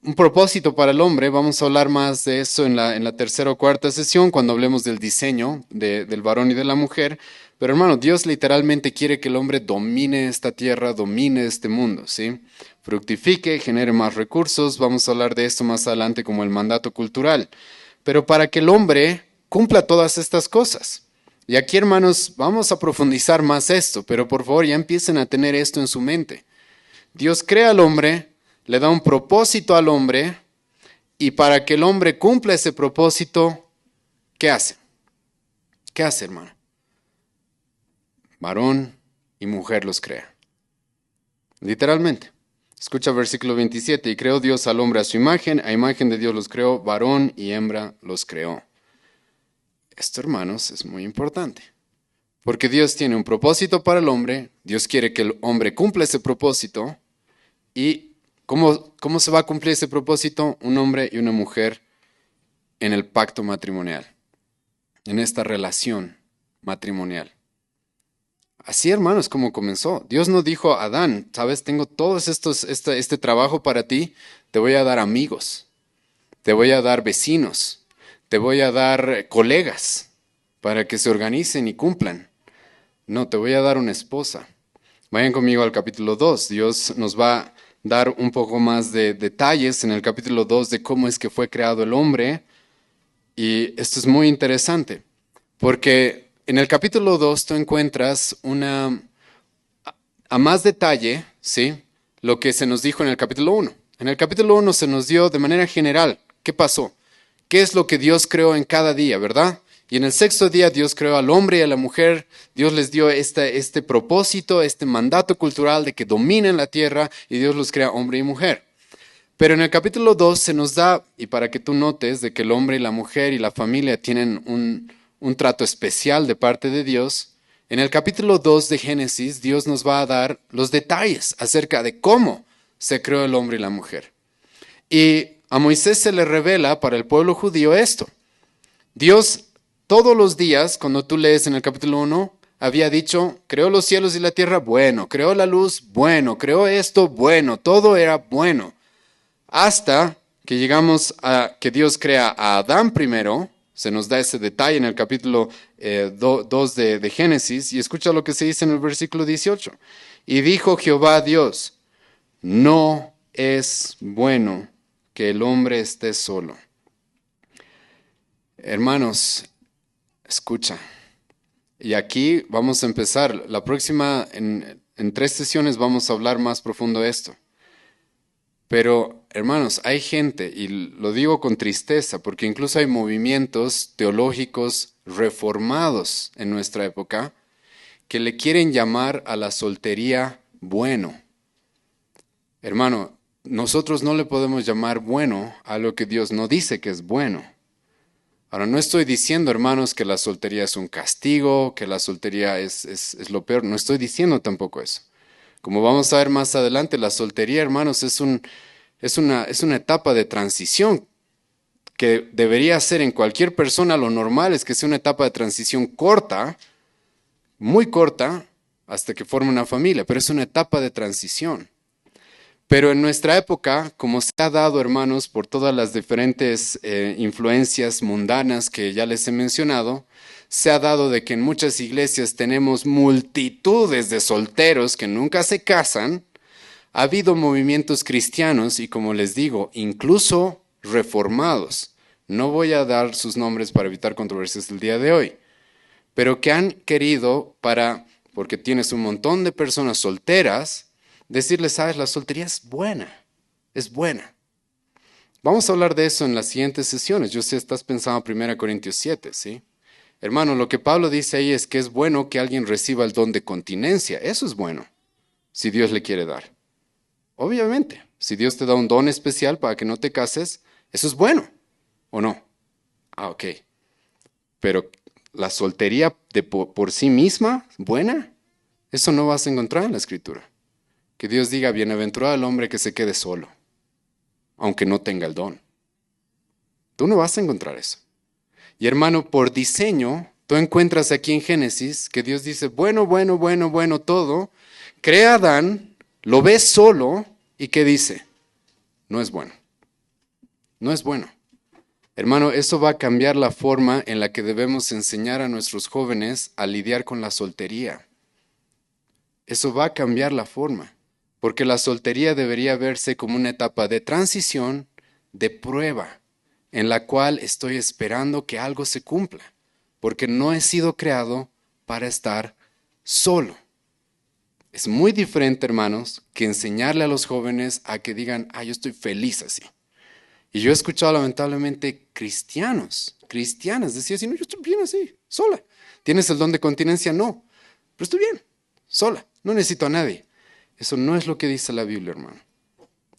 un propósito para el hombre. Vamos a hablar más de eso en la tercera o cuarta sesión, cuando hablemos del diseño del varón y de la mujer. Pero hermano, Dios literalmente quiere que el hombre domine esta tierra, domine este mundo, ¿sí? Fructifique, genere más recursos. Vamos a hablar de esto más adelante como el mandato cultural. Pero para que el hombre cumpla todas estas cosas. Y aquí, hermanos, vamos a profundizar más esto, pero por favor ya empiecen a tener esto en su mente. Dios crea al hombre, le da un propósito al hombre, y para que el hombre cumpla ese propósito, ¿qué hace? ¿Qué hace, hermano? Varón y mujer los crea. Literalmente. Escucha versículo 27. Y creó Dios al hombre a imagen de Dios los creó, varón y hembra los creó. Esto, hermanos, es muy importante. Porque Dios tiene un propósito para el hombre, Dios quiere que el hombre cumpla ese propósito. ¿Y cómo se va a cumplir ese propósito? Un hombre y una mujer en el pacto matrimonial, en esta relación matrimonial. Así, hermanos, como comenzó. Dios no dijo a Adán, sabes, tengo todos este trabajo para ti, te voy a dar amigos, te voy a dar vecinos, te voy a dar colegas para que se organicen y cumplan. No, te voy a dar una esposa. Vayan conmigo al capítulo 2. Dios nos va a dar un poco más de detalles en el capítulo 2 de cómo es que fue creado el hombre. Y esto es muy interesante, porque en el capítulo 2 tú encuentras a más detalle, ¿sí?, lo que se nos dijo en el capítulo 1. En el capítulo 1 se nos dio de manera general qué pasó, qué es lo que Dios creó en cada día, ¿verdad? Y en el sexto día Dios creó al hombre y a la mujer. Dios les dio este propósito, este mandato cultural de que dominen la tierra, y Dios los crea hombre y mujer. Pero en el capítulo 2 se nos da, y para que tú notes de que el hombre y la mujer y la familia tienen un trato especial de parte de Dios, en el capítulo 2 de Génesis Dios nos va a dar los detalles acerca de cómo se creó el hombre y la mujer. Y A Moisés se le revela para el pueblo judío esto. Dios todos los días, cuando tú lees en el capítulo 1, había dicho, creó los cielos y la tierra, bueno, creó la luz, bueno, creó esto, bueno, todo era bueno. Hasta que llegamos a que Dios crea a Adán primero, se nos da ese detalle en el capítulo 2 de Génesis, y escucha lo que se dice en el versículo 18. Y dijo Jehová a Dios, no es bueno que el hombre esté solo. Hermanos, escucha. Y aquí vamos a empezar. La próxima, en 3 sesiones vamos a hablar más profundo de esto. Pero, hermanos, hay gente, y lo digo con tristeza, porque incluso hay movimientos teológicos reformados en nuestra época que le quieren llamar a la soltería bueno. Hermano, nosotros no le podemos llamar bueno a lo que Dios no dice que es bueno. Ahora, no estoy diciendo, hermanos, que la soltería es un castigo, que la soltería es lo peor. No estoy diciendo tampoco eso. Como vamos a ver más adelante, la soltería, hermanos, es una etapa de transición que debería ser en cualquier persona. Lo normal es que sea una etapa de transición corta, muy corta, hasta que forme una familia, pero es una etapa de transición. Pero en nuestra época, como se ha dado, hermanos, por todas las diferentes influencias mundanas que ya les he mencionado, se ha dado de que en muchas iglesias tenemos multitudes de solteros que nunca se casan. Ha habido movimientos cristianos y, como les digo, incluso reformados. No voy a dar sus nombres para evitar controversias el día de hoy, pero que han querido porque tienes un montón de personas solteras, decirles, sabes, la soltería es buena, es buena. Vamos a hablar de eso en las siguientes sesiones. Yo sé, estás pensando en 1 Corintios 7, ¿sí? Hermano, lo que Pablo dice ahí es que es bueno que alguien reciba el don de continencia. Eso es bueno, si Dios le quiere dar. Obviamente, si Dios te da un don especial para que no te cases, eso es bueno, ¿o no? Ok. Pero la soltería por sí misma, buena, eso no vas a encontrar en la Escritura. Que Dios diga, bienaventurado el hombre que se quede solo, aunque no tenga el don. Tú no vas a encontrar eso. Y hermano, por diseño, tú encuentras aquí en Génesis que Dios dice, bueno, bueno, bueno, bueno, todo. Crea a Adán, lo ve solo, ¿y qué dice? No es bueno. No es bueno. Hermano, eso va a cambiar la forma en la que debemos enseñar a nuestros jóvenes a lidiar con la soltería. Eso va a cambiar la forma, porque la soltería debería verse como una etapa de transición, de prueba, en la cual estoy esperando que algo se cumpla, porque no he sido creado para estar solo. Es muy diferente, hermanos, que enseñarle a los jóvenes a que digan, yo estoy feliz así. Y yo he escuchado lamentablemente cristianas, decir así, no, yo estoy bien así, sola. ¿Tienes el don de continencia? No, pero estoy bien, sola, no necesito a nadie. Eso no es lo que dice la Biblia, hermano.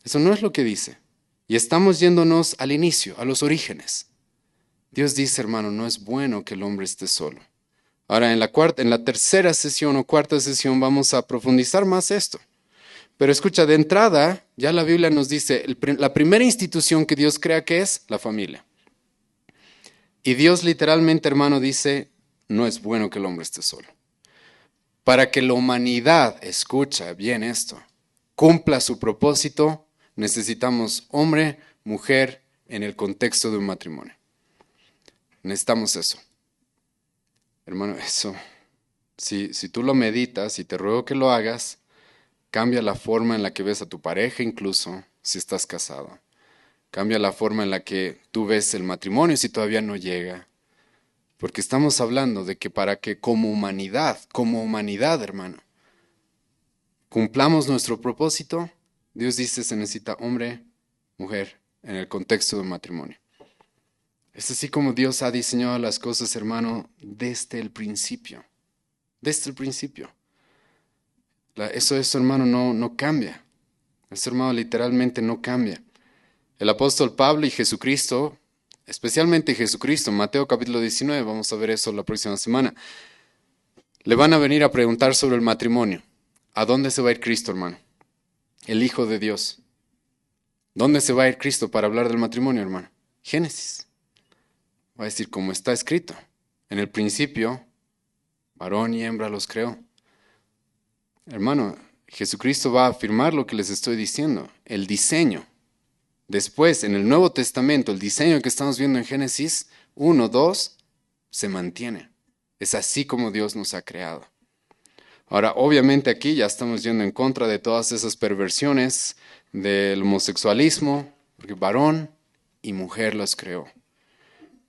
Eso no es lo que dice. Y estamos yéndonos al inicio, a los orígenes. Dios dice, hermano, no es bueno que el hombre esté solo. Ahora, en la tercera sesión o cuarta sesión vamos a profundizar más esto. Pero escucha, de entrada, ya la Biblia nos dice, la primera institución que Dios crea, ¿qué es? La familia. Y Dios literalmente, hermano, dice, no es bueno que el hombre esté solo. Para que la humanidad, escucha bien esto, cumpla su propósito, necesitamos hombre, mujer, en el contexto de un matrimonio. Necesitamos eso. Hermano, eso, si tú lo meditas y te ruego que lo hagas, cambia la forma en la que ves a tu pareja, incluso si estás casado. Cambia la forma en la que tú ves el matrimonio si todavía no llega. Porque estamos hablando de que para que como humanidad, hermano, cumplamos nuestro propósito, Dios dice se necesita hombre, mujer, en el contexto de un matrimonio. Es así como Dios ha diseñado las cosas, hermano, desde el principio. Desde el principio. Eso, hermano, no cambia. Eso, hermano, literalmente no cambia. El apóstol Pablo y Jesucristo, especialmente Jesucristo, Mateo capítulo 19, vamos a ver eso la próxima semana, le van a venir a preguntar sobre el matrimonio. ¿A dónde se va a ir Cristo, hermano? El Hijo de Dios. ¿Dónde se va a ir Cristo para hablar del matrimonio, hermano? Génesis. Va a decir, como está escrito. En el principio, varón y hembra los creó. Hermano, Jesucristo va a afirmar lo que les estoy diciendo. El diseño. Después, en el Nuevo Testamento, el diseño que estamos viendo en Génesis 1, 2, se mantiene. Es así como Dios nos ha creado. Ahora, obviamente aquí ya estamos yendo en contra de todas esas perversiones del homosexualismo, porque varón y mujer los creó.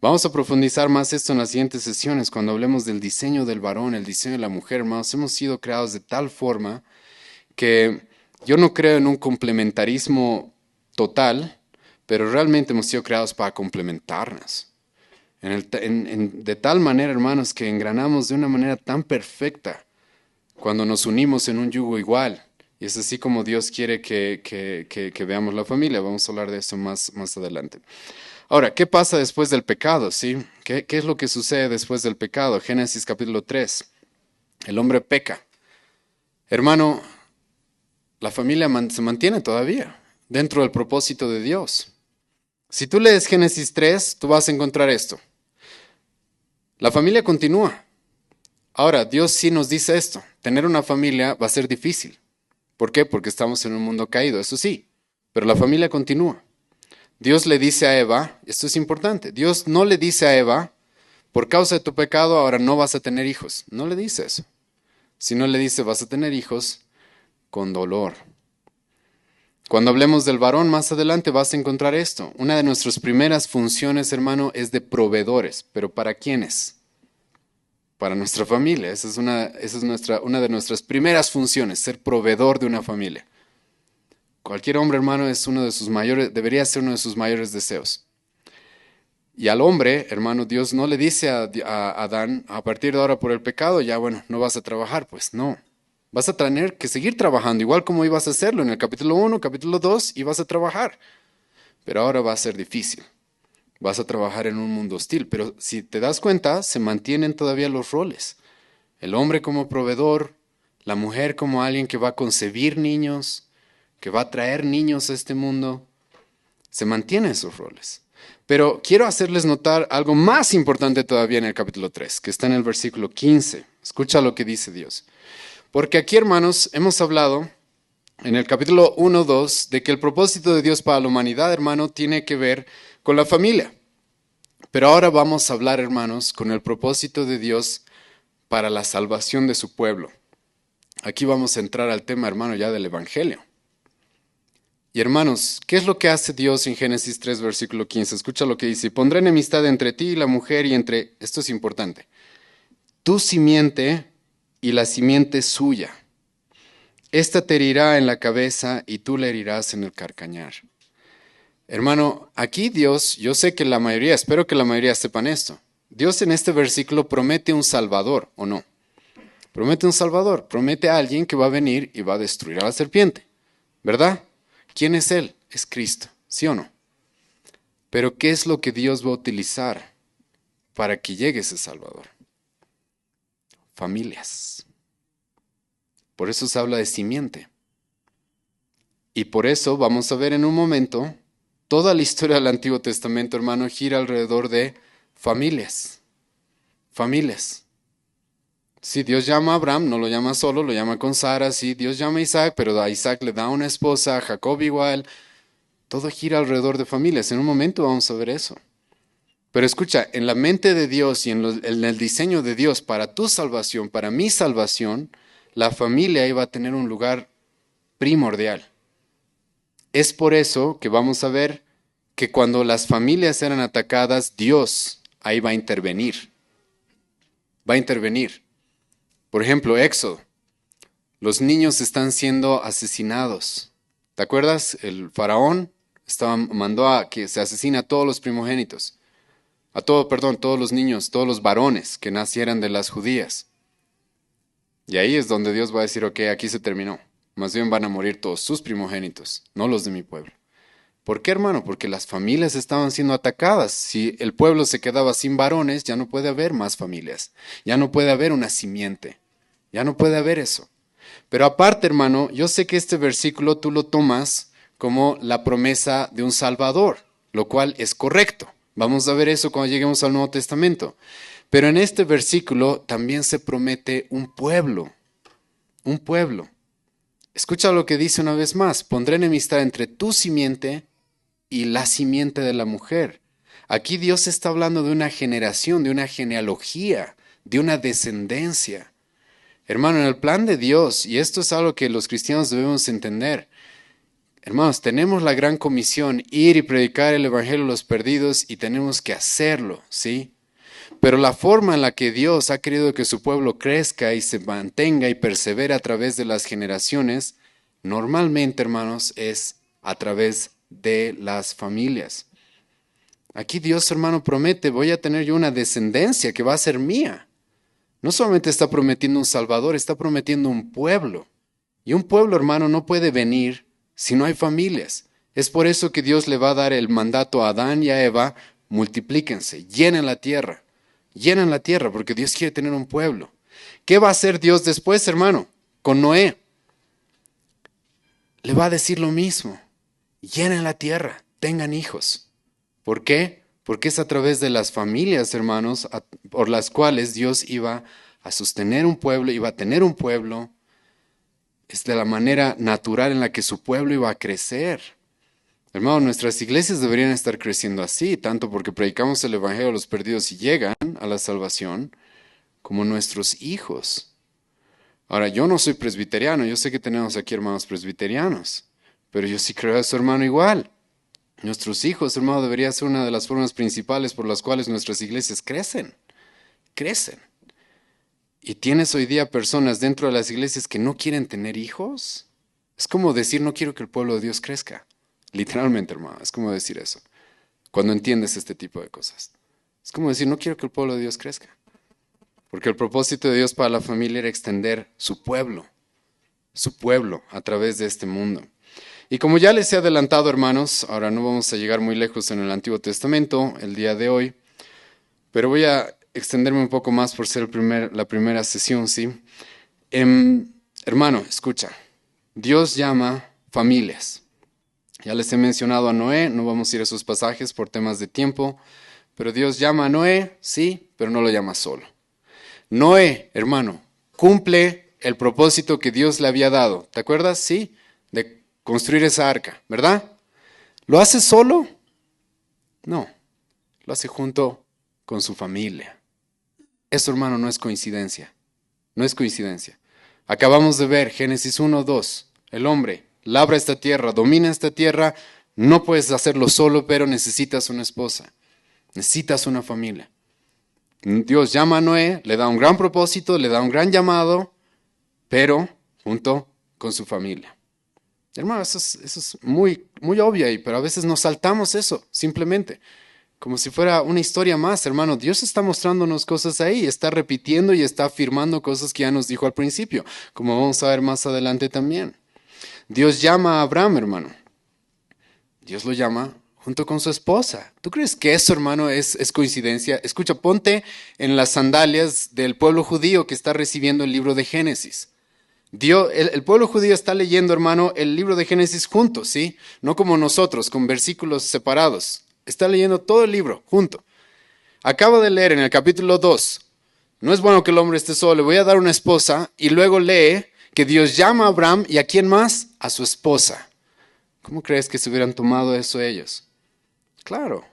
Vamos a profundizar más esto en las siguientes sesiones, cuando hablemos del diseño del varón, el diseño de la mujer, hermanos. Hemos sido creados de tal forma que yo no creo en un complementarismo total, pero realmente hemos sido creados para complementarnos. De tal manera, hermanos, que engranamos de una manera tan perfecta cuando nos unimos en un yugo igual. Y es así como Dios quiere que veamos la familia. Vamos a hablar de eso más adelante. Ahora, ¿qué pasa después del pecado? ¿Sí? ¿Qué es lo que sucede después del pecado? Génesis capítulo 3. El hombre peca. Hermano, la familia se mantiene todavía dentro del propósito de Dios. Si tú lees Génesis 3, tú vas a encontrar esto. La familia continúa. Ahora, Dios sí nos dice esto. Tener una familia va a ser difícil. ¿Por qué? Porque estamos en un mundo caído, eso sí. Pero la familia continúa. Dios le dice a Eva, esto es importante, Dios no le dice a Eva, por causa de tu pecado ahora no vas a tener hijos. No le dice eso. Sino le dice, vas a tener hijos con dolor. Cuando hablemos del varón más adelante vas a encontrar esto. Una de nuestras primeras funciones, hermano, es de proveedores. ¿Pero para quiénes? Para nuestra familia. Esa es una de nuestras primeras funciones, ser proveedor de una familia. Cualquier hombre, hermano, debería ser uno de sus mayores deseos. Y al hombre, hermano, Dios no le dice a Adán, a partir de ahora por el pecado, ya bueno, no vas a trabajar. Pues no. Vas a tener que seguir trabajando, igual como ibas a hacerlo en el capítulo 1, capítulo 2, ibas a trabajar. Pero ahora va a ser difícil. Vas a trabajar en un mundo hostil. Pero si te das cuenta, se mantienen todavía los roles. El hombre como proveedor, la mujer como alguien que va a concebir niños, que va a traer niños a este mundo. Se mantienen esos roles. Pero quiero hacerles notar algo más importante todavía en el capítulo 3, que está en el versículo 15. Escucha lo que dice Dios. Porque aquí, hermanos, hemos hablado en el capítulo 1, 2, de que el propósito de Dios para la humanidad, hermano, tiene que ver con la familia. Pero ahora vamos a hablar, hermanos, con el propósito de Dios para la salvación de su pueblo. Aquí vamos a entrar al tema, hermano, ya del Evangelio. Y hermanos, ¿qué es lo que hace Dios en Génesis 3, versículo 15? Escucha lo que dice. Pondré enemistad entre ti y la mujer y entre, esto es importante, tu simiente y la simiente suya. Esta te herirá en la cabeza y tú le herirás en el carcañar. Hermano, aquí Dios, yo sé que espero que la mayoría sepan esto. Dios en este versículo promete un salvador, ¿o no? Promete un salvador, promete a alguien que va a venir y va a destruir a la serpiente, ¿verdad? ¿Quién es Él? Es Cristo, ¿sí o no? Pero ¿qué es lo que Dios va a utilizar para que llegue ese salvador? Familias. Por eso se habla de simiente. Y por eso vamos a ver en un momento, toda la historia del Antiguo Testamento, hermano, gira alrededor de familias. Familias. Si Dios llama a Abraham, no lo llama solo, lo llama con Sara. Si Dios llama a Isaac, pero a Isaac le da una esposa, a Jacob igual. Todo gira alrededor de familias. En un momento vamos a ver eso. Pero escucha, en la mente de Dios y en el diseño de Dios para tu salvación, para mi salvación, la familia iba a tener un lugar primordial. Es por eso que vamos a ver que cuando las familias eran atacadas, Dios ahí va a intervenir. Va a intervenir. Por ejemplo, Éxodo. Los niños están siendo asesinados. ¿Te acuerdas? El faraón mandó a que se asesine a todos los primogénitos. Todos los niños, todos los varones que nacieran de las judías. Y ahí es donde Dios va a decir, ok, aquí se terminó. Más bien van a morir todos sus primogénitos, no los de mi pueblo. ¿Por qué, hermano? Porque las familias estaban siendo atacadas. Si el pueblo se quedaba sin varones, ya no puede haber más familias. Ya no puede haber una simiente. Ya no puede haber eso. Pero aparte, hermano, yo sé que este versículo tú lo tomas como la promesa de un Salvador, lo cual es correcto. Vamos a ver eso cuando lleguemos al Nuevo Testamento. Pero en este versículo también se promete un pueblo, un pueblo. Escucha lo que dice una vez más, pondré enemistad entre tu simiente y la simiente de la mujer. Aquí Dios está hablando de una generación, de una genealogía, de una descendencia. Hermano, en el plan de Dios, y esto es algo que los cristianos debemos entender, hermanos, tenemos la gran comisión, ir y predicar el evangelio a los perdidos y tenemos que hacerlo, ¿sí? Pero la forma en la que Dios ha querido que su pueblo crezca y se mantenga y persevere a través de las generaciones, normalmente, hermanos, es a través de las familias. Aquí Dios, hermano, promete, voy a tener yo una descendencia que va a ser mía. No solamente está prometiendo un Salvador, está prometiendo un pueblo. Y un pueblo, hermano, no puede venir si no hay familias. Es por eso que Dios le va a dar el mandato a Adán y a Eva, multiplíquense, llenen la tierra. Llenen la tierra porque Dios quiere tener un pueblo. ¿Qué va a hacer Dios después, hermano? Con Noé. Le va a decir lo mismo. Llenen la tierra, tengan hijos. ¿Por qué? Porque es a través de las familias, hermanos, por las cuales Dios iba a sostener un pueblo, iba a tener un pueblo. Es de la manera natural en la que su pueblo iba a crecer. Hermano, nuestras iglesias deberían estar creciendo así, tanto porque predicamos el evangelio a los perdidos y llegan a la salvación, como nuestros hijos. Ahora, yo no soy presbiteriano, yo sé que tenemos aquí hermanos presbiterianos, pero yo sí creo eso, hermano, igual. Nuestros hijos, hermano, debería ser una de las formas principales por las cuales nuestras iglesias crecen. Crecen. ¿Y tienes hoy día personas dentro de las iglesias que no quieren tener hijos? Es como decir, no quiero que el pueblo de Dios crezca. Literalmente, hermano, es como decir eso. Cuando entiendes este tipo de cosas. Es como decir, no quiero que el pueblo de Dios crezca. Porque el propósito de Dios para la familia era extender su pueblo a través de este mundo. Y como ya les he adelantado, hermanos, ahora no vamos a llegar muy lejos en el Antiguo Testamento el día de hoy, pero voy a extenderme un poco más por ser la primera sesión, ¿sí? Hermano, escucha, Dios llama familias. Ya les he mencionado a Noé, no vamos a ir a esos pasajes por temas de tiempo, pero Dios llama a Noé, sí, pero no lo llama solo. Noé, hermano, cumple el propósito que Dios le había dado. ¿Te acuerdas? Sí, de construir esa arca, ¿verdad? ¿Lo hace solo? No, lo hace junto con su familia. Eso, hermano, no es coincidencia. No es coincidencia. Acabamos de ver Génesis 1:2. El hombre labra esta tierra, domina esta tierra. No puedes hacerlo solo, pero necesitas una esposa. Necesitas una familia. Dios llama a Noé, le da un gran propósito, le da un gran llamado, pero junto con su familia. Hermano, eso es muy, muy obvio ahí, pero a veces nos saltamos eso, simplemente. Como si fuera una historia más, hermano. Dios está mostrándonos cosas ahí, está repitiendo y está afirmando cosas que ya nos dijo al principio, como vamos a ver más adelante también. Dios llama a Abraham, hermano. Dios lo llama junto con su esposa. ¿Tú crees que eso, hermano, es coincidencia? Escucha, ponte en las sandalias del pueblo judío que está recibiendo el libro de Génesis. El pueblo judío está leyendo, hermano, el libro de Génesis juntos, ¿sí? No como nosotros, con versículos separados. Está leyendo todo el libro junto. Acaba de leer en el capítulo 2. No es bueno que el hombre esté solo, le voy a dar una esposa. Y luego lee que Dios llama a Abraham y ¿a quién más? A su esposa. ¿Cómo crees que se hubieran tomado eso ellos? Claro,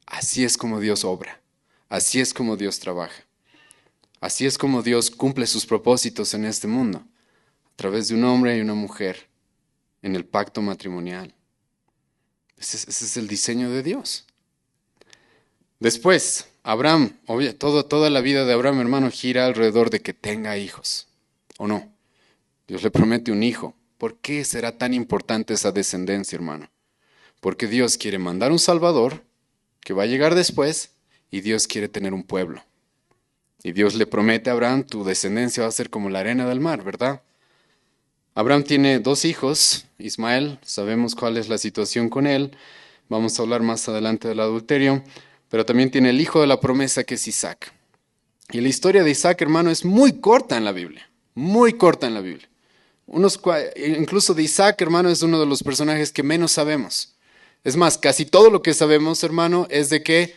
así es como Dios obra. Así es como Dios trabaja. Así es como Dios cumple sus propósitos en este mundo. A través de un hombre y una mujer en el pacto matrimonial. Ese es el diseño de Dios. Después, Abraham, toda la vida de Abraham, hermano, gira alrededor de que tenga hijos. ¿O no? Dios le promete un hijo. ¿Por qué será tan importante esa descendencia, hermano? Porque Dios quiere mandar un Salvador que va a llegar después y Dios quiere tener un pueblo. Y Dios le promete a Abraham, tu descendencia va a ser como la arena del mar, ¿verdad? Abraham tiene 2 hijos, Ismael, sabemos cuál es la situación con él, vamos a hablar más adelante del adulterio, pero también tiene el hijo de la promesa que es Isaac. Y la historia de Isaac, hermano, es muy corta en la Biblia, muy corta en la Biblia. Incluso de Isaac, hermano, es uno de los personajes que menos sabemos. Es más, casi todo lo que sabemos, hermano, es de que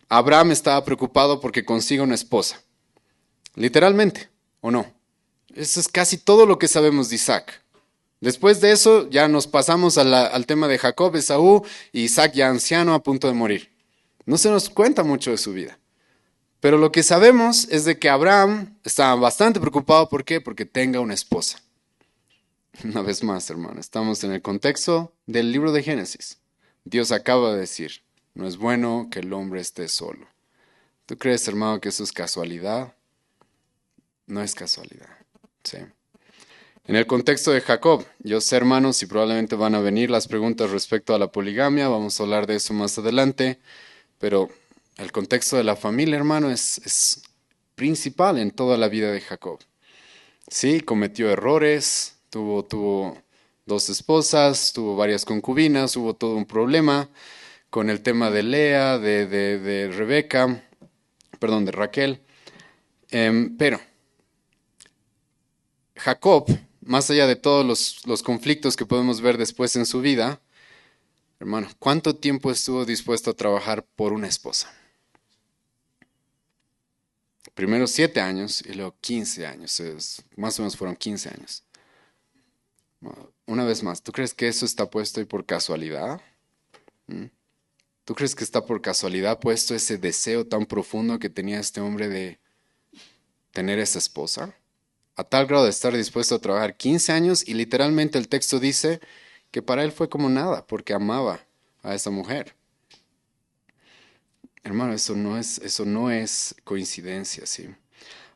Abraham estaba preocupado porque consiga una esposa. Literalmente, ¿o no? Eso es casi todo lo que sabemos de Isaac. Después de eso ya nos pasamos al tema de Jacob, Esaú y Isaac ya anciano a punto de morir. No se nos cuenta mucho de su vida. Pero lo que sabemos es de que Abraham estaba bastante preocupado. ¿Por qué? Porque tenga una esposa. Una vez más, hermano, estamos en el contexto del libro de Génesis. Dios acaba de decir, no es bueno que el hombre esté solo. ¿Tú crees, hermano, que eso es casualidad? No es casualidad. Sí. En el contexto de Jacob, yo sé, hermanos, y probablemente van a venir las preguntas respecto a la poligamia, vamos a hablar de eso más adelante, pero el contexto de la familia, hermano, es principal en toda la vida de Jacob. Sí, cometió errores, tuvo dos esposas, tuvo varias concubinas, hubo todo un problema con el tema de Lea, de Rebeca, perdón, de Raquel. Pero Jacob, más allá de todos los conflictos que podemos ver después en su vida, hermano, ¿cuánto tiempo estuvo dispuesto a trabajar por una esposa? Primero 7 años y luego 15 años, más o menos fueron 15 años. Una vez más, ¿tú crees que eso está puesto ahí por casualidad? ¿Mm? ¿Tú crees que está por casualidad puesto ese deseo tan profundo que tenía este hombre de tener esa esposa? A tal grado de estar dispuesto a trabajar 15 años y literalmente el texto dice que para él fue como nada, porque amaba a esa mujer. Hermano, eso no es coincidencia, ¿sí?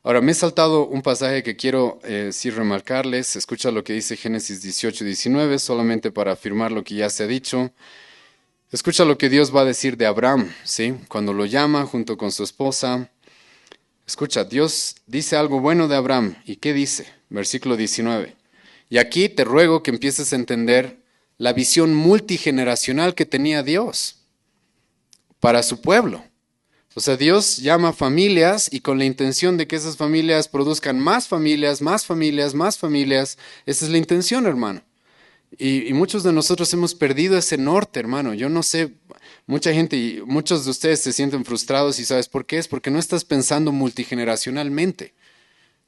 Ahora, me he saltado un pasaje que quiero sí remarcarles. Escucha lo que dice Génesis 18-19, solamente para afirmar lo que ya se ha dicho. Escucha lo que Dios va a decir de Abraham, ¿sí? Cuando lo llama junto con su esposa. Escucha, Dios dice algo bueno de Abraham. ¿Y qué dice? Versículo 19. Y aquí te ruego que empieces a entender la visión multigeneracional que tenía Dios para su pueblo. O sea, Dios llama familias y con la intención de que esas familias produzcan más familias, más familias, más familias. Esa es la intención, hermano. Y muchos de nosotros hemos perdido ese norte, hermano. Yo no sé, mucha gente y muchos de ustedes se sienten frustrados y ¿sabes por qué? Es porque no estás pensando multigeneracionalmente.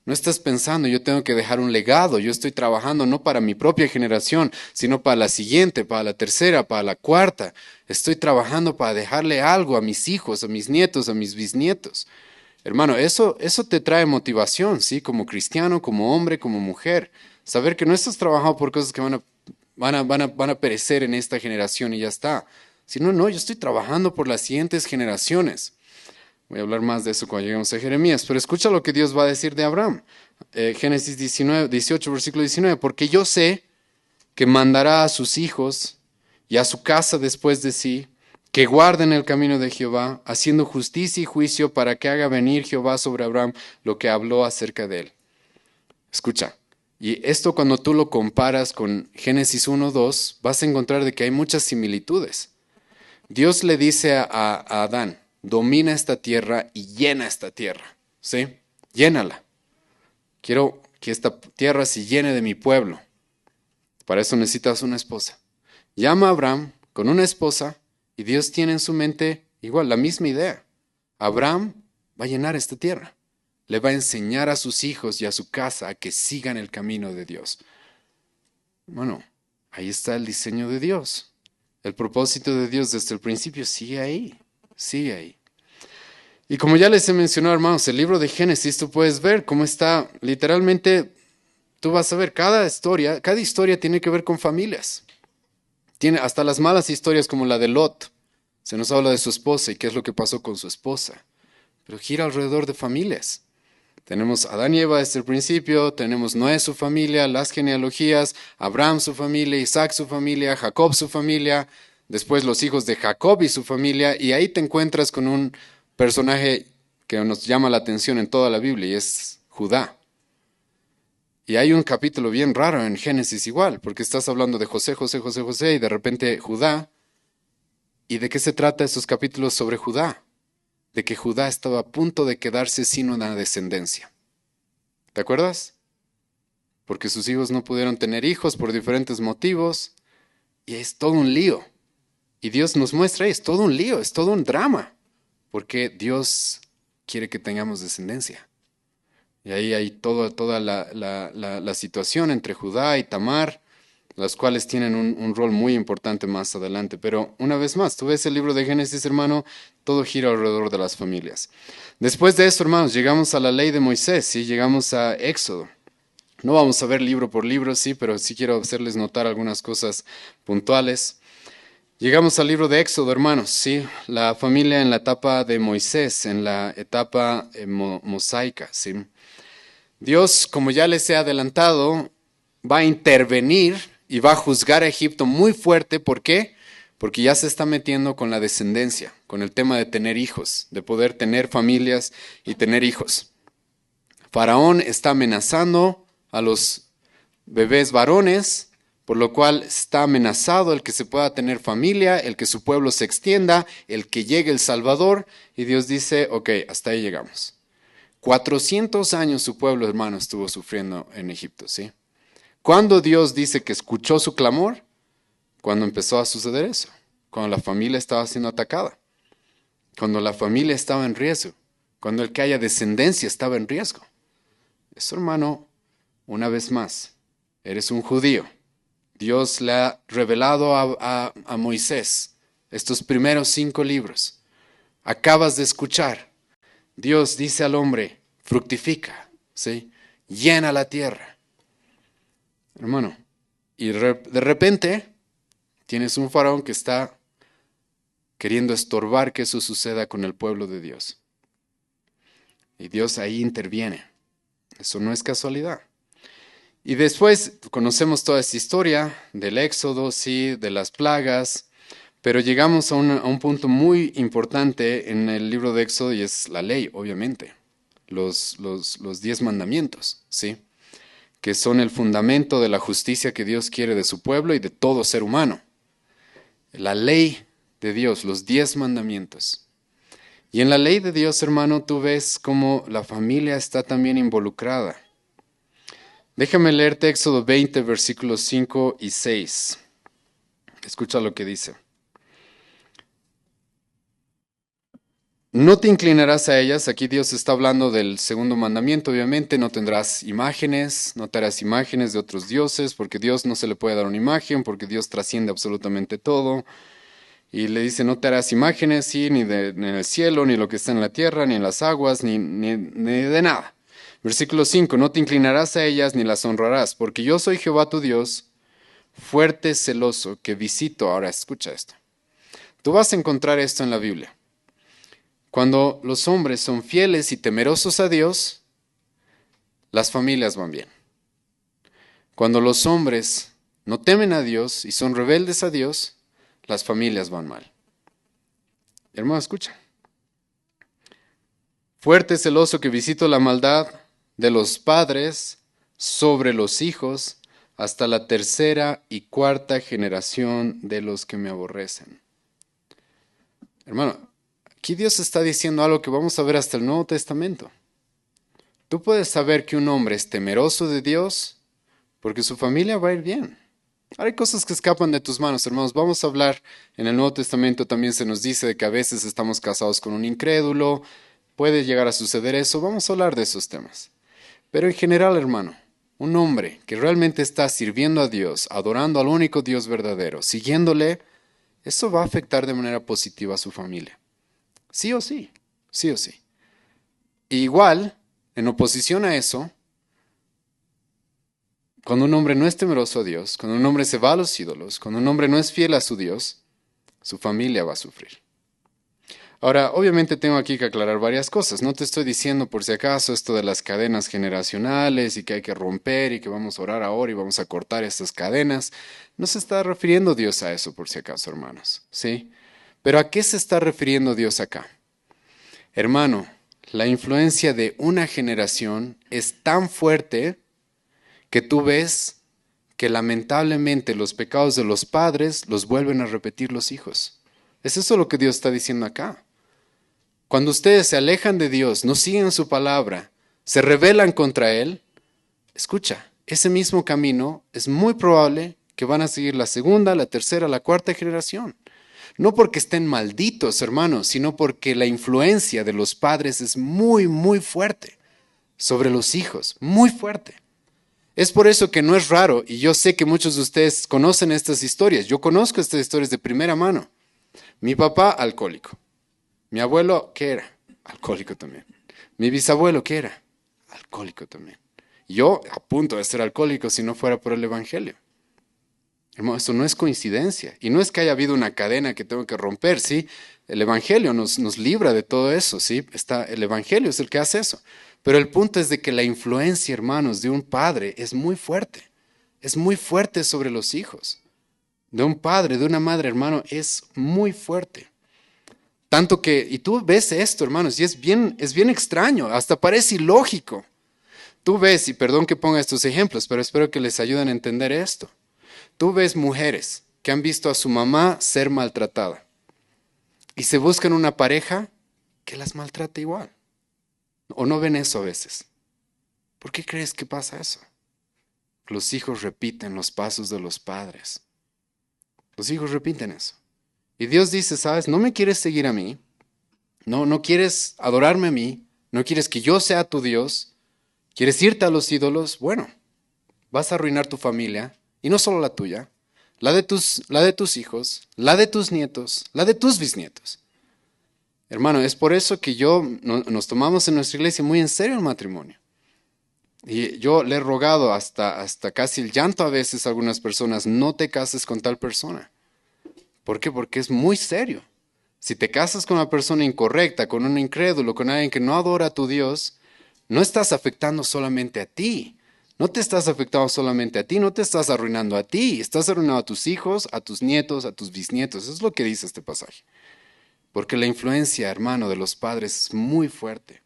No estás pensando, yo tengo que dejar un legado, yo estoy trabajando no para mi propia generación, sino para la siguiente, para la tercera, para la cuarta. Estoy trabajando para dejarle algo a mis hijos, a mis nietos, a mis bisnietos. Hermano, eso te trae motivación, ¿sí? Como cristiano, como hombre, como mujer. Saber que no estás trabajando por cosas que van a perecer en esta generación y ya está. Sino, no, yo estoy trabajando por las siguientes generaciones. Voy a hablar más de eso cuando lleguemos a Jeremías, pero escucha lo que Dios va a decir de Abraham. Génesis 18, versículo 19, porque yo sé que mandará a sus hijos y a su casa después de sí, que guarden el camino de Jehová, haciendo justicia y juicio para que haga venir Jehová sobre Abraham lo que habló acerca de él. Escucha, y esto cuando tú lo comparas con Génesis 1:2, vas a encontrar de que hay muchas similitudes. Dios le dice a Adán, domina esta tierra y llena esta tierra, ¿sí? Llénala. Quiero que esta tierra se llene de mi pueblo. Para eso necesitas una esposa. Llama a Abraham con una esposa y Dios tiene en su mente igual la misma idea. Abraham va a llenar esta tierra. Le va a enseñar a sus hijos y a su casa a que sigan el camino de Dios. Bueno, ahí está el diseño de Dios. El propósito de Dios desde el principio sigue ahí, sigue ahí. Y como ya les he mencionado, hermanos, el libro de Génesis, tú puedes ver cómo está literalmente, tú vas a ver cada historia tiene que ver con familias. Tiene hasta las malas historias como la de Lot. Se nos habla de su esposa y qué es lo que pasó con su esposa. Pero gira alrededor de familias. Tenemos a Adán y Eva desde el principio, tenemos Noé su familia, las genealogías, Abraham su familia, Isaac su familia, Jacob su familia, después los hijos de Jacob y su familia, y ahí te encuentras con un personaje que nos llama la atención en toda la Biblia y es Judá. Y hay un capítulo bien raro en Génesis igual, porque estás hablando de José, José, José, José, y de repente Judá. ¿Y de qué se trata esos capítulos sobre Judá? De que Judá estaba a punto de quedarse sin una descendencia. ¿Te acuerdas? porque sus hijos no pudieron tener hijos por diferentes motivos, y es todo un lío. Y Dios nos muestra, es todo un lío, es todo un drama, porque Dios quiere que tengamos descendencia. Y ahí hay toda la situación entre Judá y Tamar, las cuales tienen un rol muy importante más adelante. Pero una vez más, tú ves el libro de Génesis, hermano, todo gira alrededor de las familias. Después de eso, hermanos, llegamos a la ley de Moisés, ¿sí? Llegamos a Éxodo. No vamos a ver libro por libro, sí, pero sí quiero hacerles notar algunas cosas puntuales. Llegamos al libro de Éxodo, hermanos, sí, la familia en la etapa de Moisés, en la etapa mosaica, sí. Dios, como ya les he adelantado, va a intervenir y va a juzgar a Egipto muy fuerte. ¿Por qué? Porque ya se está metiendo con la descendencia, con el tema de tener hijos, de poder tener familias y tener hijos. Faraón está amenazando a los bebés varones, por lo cual está amenazado el que se pueda tener familia, el que su pueblo se extienda, el que llegue el Salvador, y Dios dice, ok, hasta ahí llegamos. 400 años su pueblo, hermano, estuvo sufriendo en Egipto, ¿sí? ¿Cuándo Dios dice que escuchó su clamor? Cuando empezó a suceder eso, cuando la familia estaba siendo atacada, cuando la familia estaba en riesgo, cuando el que haya descendencia estaba en riesgo. Eso, hermano, una vez más, eres un judío. Dios le ha revelado a Moisés estos primeros 5 libros. Acabas de escuchar. Dios dice al hombre, fructifica, ¿sí? Llena la tierra. Hermano, y de repente tienes un faraón que está queriendo estorbar que eso suceda con el pueblo de Dios. Y Dios ahí interviene. Eso no es casualidad. Y después conocemos toda esta historia del Éxodo, sí, de las plagas, pero llegamos a un punto muy importante en el libro de Éxodo y es la ley, obviamente. Los 10 mandamientos, ¿sí? Que son el fundamento de la justicia que Dios quiere de su pueblo y de todo ser humano. La ley de Dios, los 10 mandamientos. Y en la ley de Dios, hermano, tú ves cómo la familia está también involucrada. Déjame leerte Éxodo 20, versículos 5 y 6. Escucha lo que dice. No te inclinarás a ellas. Aquí Dios está hablando del segundo mandamiento, obviamente. No tendrás imágenes, no te harás imágenes de otros dioses, porque Dios no se le puede dar una imagen, porque Dios trasciende absolutamente todo. Y le dice, no te harás imágenes, sí, ni en el cielo, ni lo que está en la tierra, ni en las aguas, ni de nada. Versículo 5, no te inclinarás a ellas ni las honrarás, porque yo soy Jehová tu Dios, fuerte, celoso, que visito. Ahora escucha esto. Tú vas a encontrar esto en la Biblia. Cuando los hombres son fieles y temerosos a Dios, las familias van bien. Cuando los hombres no temen a Dios y son rebeldes a Dios, las familias van mal. Hermano, escucha. Fuerte, celoso, que visito la maldad de los padres sobre los hijos hasta la 3ª y 4ª generación de los que me aborrecen. Hermano, aquí Dios está diciendo algo que vamos a ver hasta el Nuevo Testamento. Tú puedes saber que un hombre es temeroso de Dios porque su familia va a ir bien. Hay cosas que escapan de tus manos, hermanos. Vamos a hablar, en el Nuevo Testamento también se nos dice de que a veces estamos casados con un incrédulo. Puede llegar a suceder eso. Vamos a hablar de esos temas. Pero en general, hermano, un hombre que realmente está sirviendo a Dios, adorando al único Dios verdadero, siguiéndole, eso va a afectar de manera positiva a su familia. Sí o sí, sí o sí. Igual, en oposición a eso, cuando un hombre no es temeroso a Dios, cuando un hombre se va a los ídolos, cuando un hombre no es fiel a su Dios, su familia va a sufrir. Ahora, obviamente tengo aquí que aclarar varias cosas. No te estoy diciendo por si acaso esto de las cadenas generacionales y que hay que romper y que vamos a orar ahora y vamos a cortar estas cadenas. No se está refiriendo Dios a eso por si acaso, hermanos. ¿Sí? Pero ¿a qué se está refiriendo Dios acá? Hermano, la influencia de una generación es tan fuerte que tú ves que lamentablemente los pecados de los padres los vuelven a repetir los hijos. Es eso lo que Dios está diciendo acá. Cuando ustedes se alejan de Dios, no siguen su palabra, se rebelan contra Él, escucha, ese mismo camino es muy probable que van a seguir la segunda, la tercera, la cuarta generación. No porque estén malditos, hermanos, sino porque la influencia de los padres es muy, muy fuerte sobre los hijos, muy fuerte. Es por eso que no es raro, y yo sé que muchos de ustedes conocen estas historias. Yo conozco estas historias de primera mano. Mi papá, alcohólico. Mi abuelo, ¿qué era? Alcohólico también. Mi bisabuelo, ¿qué era? Alcohólico también. Yo a punto de ser alcohólico si no fuera por el Evangelio. Hermano, eso no es coincidencia. Y no es que haya habido una cadena que tengo que romper, ¿sí? El Evangelio nos libra de todo eso, ¿sí? El Evangelio es el que hace eso. Pero el punto es de que la influencia, hermanos, de un padre es muy fuerte. Es muy fuerte sobre los hijos. De un padre, de una madre, hermano, es muy fuerte. Tanto que, y tú ves esto, hermanos, y es bien extraño, hasta parece ilógico. Tú ves, y perdón que ponga estos ejemplos, pero espero que les ayuden a entender esto. Tú ves mujeres que han visto a su mamá ser maltratada y se buscan una pareja que las maltrata igual. ¿O no ven eso a veces? ¿Por qué crees que pasa eso? Los hijos repiten los pasos de los padres. Los hijos repiten eso. Y Dios dice, ¿sabes? No me quieres seguir a mí. No quieres adorarme a mí. No quieres que yo sea tu Dios. ¿Quieres irte a los ídolos? Bueno, vas a arruinar tu familia. Y no solo la tuya. La de tus hijos. La de tus nietos. La de tus bisnietos. Hermano, es por eso que nos tomamos en nuestra iglesia muy en serio el matrimonio. Y yo le he rogado hasta casi el llanto a veces a algunas personas, no te cases con tal persona. ¿Por qué? Porque es muy serio. Si te casas con una persona incorrecta, con un incrédulo, con alguien que no adora a tu Dios, no estás afectando solamente a ti. No te estás afectando solamente a ti, no te estás arruinando a ti. Estás arruinando a tus hijos, a tus nietos, a tus bisnietos. Eso es lo que dice este pasaje. Porque la influencia, hermano, de los padres es muy fuerte.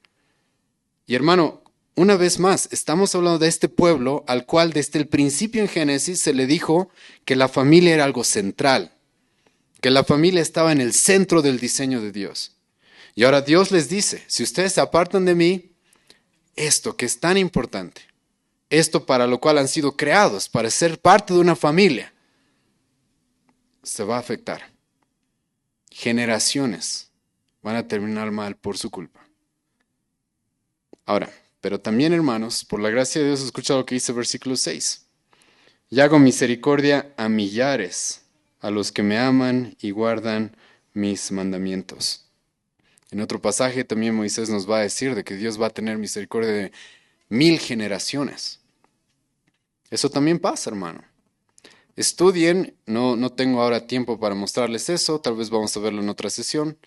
Y hermano, una vez más, estamos hablando de este pueblo al cual desde el principio en Génesis se le dijo que la familia era algo central, que la familia estaba en el centro del diseño de Dios. Y ahora Dios les dice, si ustedes se apartan de mí, esto que es tan importante, esto para lo cual han sido creados, para ser parte de una familia, se va a afectar. Generaciones van a terminar mal por su culpa. Ahora, pero también, hermanos, por la gracia de Dios, escucha lo que dice el versículo 6. Y hago misericordia a millares, a los que me aman y guardan mis mandamientos. En otro pasaje también Moisés nos va a decir de que Dios va a tener misericordia de 1000 generaciones. Eso también pasa, hermano. Estudien, no tengo ahora tiempo para mostrarles eso, tal vez vamos a verlo en otra sesión.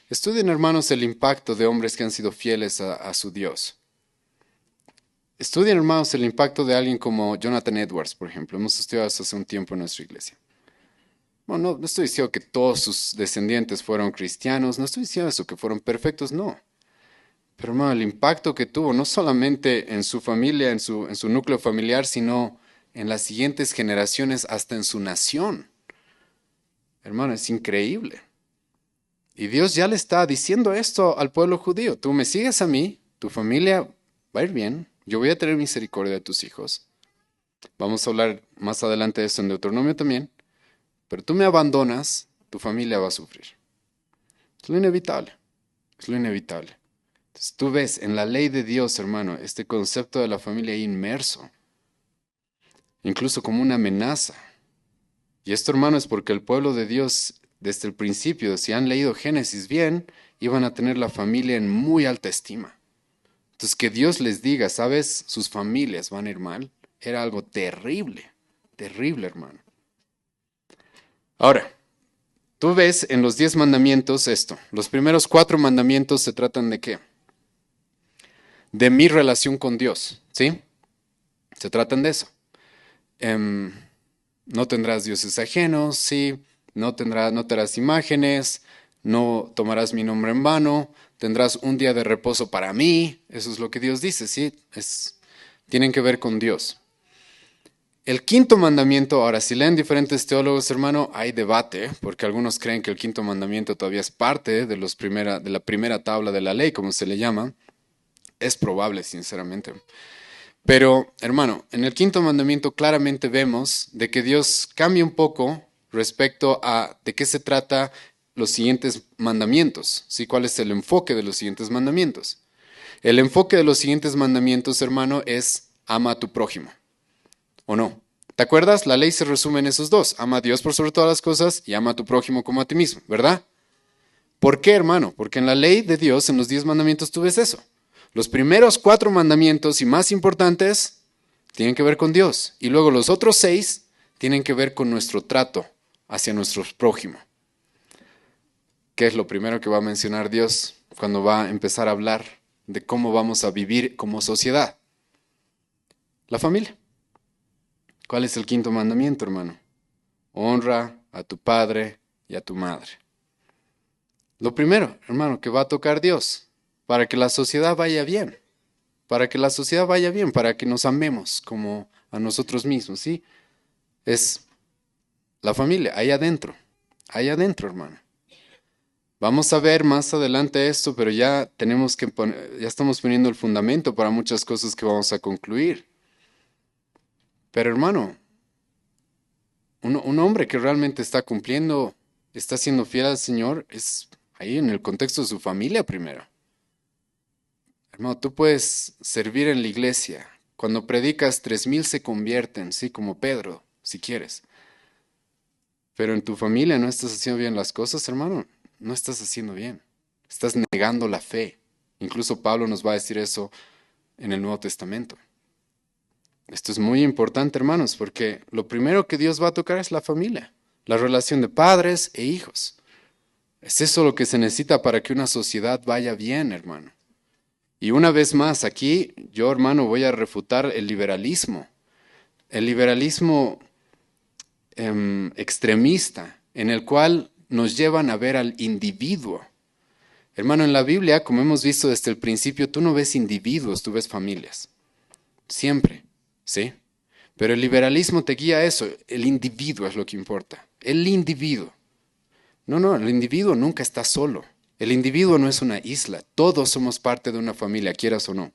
Estudien, hermanos, el impacto de hombres que han sido fieles a su Dios. Estudien, hermanos, el impacto de alguien como Jonathan Edwards, por ejemplo. Hemos estudiado eso hace un tiempo en nuestra iglesia. Bueno, no estoy diciendo que todos sus descendientes fueron cristianos, no estoy diciendo eso, que fueron perfectos, no. Pero, hermano, el impacto que tuvo, no solamente en su familia, en su núcleo familiar, sino en las siguientes generaciones, hasta en su nación. Hermano, es increíble. Y Dios ya le está diciendo esto al pueblo judío. Tú me sigues a mí, tu familia va a ir bien, yo voy a tener misericordia de tus hijos. Vamos a hablar más adelante de esto en Deuteronomio también. Pero tú me abandonas, tu familia va a sufrir. Es lo inevitable. Es lo inevitable. Entonces tú ves en la ley de Dios, hermano, este concepto de la familia inmerso. Incluso como una amenaza. Y esto, hermano, es porque el pueblo de Dios, desde el principio, si han leído Génesis bien, iban a tener la familia en muy alta estima. Entonces que Dios les diga, ¿sabes? Sus familias van a ir mal. Era algo terrible. Terrible, hermano. Ahora, tú ves en los 10 mandamientos esto. Los primeros 4 mandamientos se tratan de ¿qué? De mi relación con Dios, ¿sí? Se tratan de eso. No tendrás dioses ajenos, ¿sí? No te harás imágenes, no tomarás mi nombre en vano, tendrás un día de reposo para mí. Eso es lo que Dios dice, ¿sí? Tienen que ver con Dios. El quinto mandamiento, ahora si leen diferentes teólogos, hermano, hay debate, porque algunos creen que el quinto mandamiento todavía es parte de la primera tabla de la ley, como se le llama. Es probable, sinceramente. Pero, hermano, en el quinto mandamiento claramente vemos de que Dios cambia un poco respecto a de qué se trata los siguientes mandamientos, ¿sí? ¿Cuál es el enfoque de los siguientes mandamientos? El enfoque de los siguientes mandamientos, hermano, es ama a tu prójimo, ¿o no? ¿Te acuerdas? La ley se resume en esos dos, ama a Dios por sobre todas las cosas y ama a tu prójimo como a ti mismo, ¿verdad? ¿Por qué, hermano? Porque en la ley de Dios, en los 10 mandamientos, tú ves eso. Los primeros 4 mandamientos y más importantes tienen que ver con Dios. Y luego los otros 6 tienen que ver con nuestro trato hacia nuestro prójimo. ¿Qué es lo primero que va a mencionar Dios cuando va a empezar a hablar de cómo vamos a vivir como sociedad? La familia. ¿Cuál es el quinto mandamiento, hermano? Honra a tu padre y a tu madre. Lo primero, hermano, que va a tocar Dios para que la sociedad vaya bien, para que la sociedad vaya bien, para que nos amemos como a nosotros mismos, ¿sí? Es la familia, ahí adentro, hermano. Vamos a ver más adelante esto, pero ya tenemos que ya estamos poniendo el fundamento para muchas cosas que vamos a concluir. Pero hermano, un hombre que realmente está cumpliendo, está siendo fiel al Señor, es ahí en el contexto de su familia primero. Hermano, tú puedes servir en la iglesia. Cuando predicas, 3,000 se convierten, sí, como Pedro, si quieres. Pero en tu familia no estás haciendo bien las cosas, hermano. No estás haciendo bien. Estás negando la fe. Incluso Pablo nos va a decir eso en el Nuevo Testamento. Esto es muy importante, hermanos, porque lo primero que Dios va a tocar es la familia, la relación de padres e hijos. Es eso lo que se necesita para que una sociedad vaya bien, hermano. Y una vez más, aquí yo, hermano, voy a refutar el liberalismo. El liberalismo extremista, en el cual nos llevan a ver al individuo. Hermano, en la Biblia, como hemos visto desde el principio, tú no ves individuos, tú ves familias. Siempre, ¿sí? Pero el liberalismo te guía a eso. El individuo es lo que importa. El individuo. No, el individuo nunca está solo. El individuo no es una isla. Todos somos parte de una familia, quieras o no.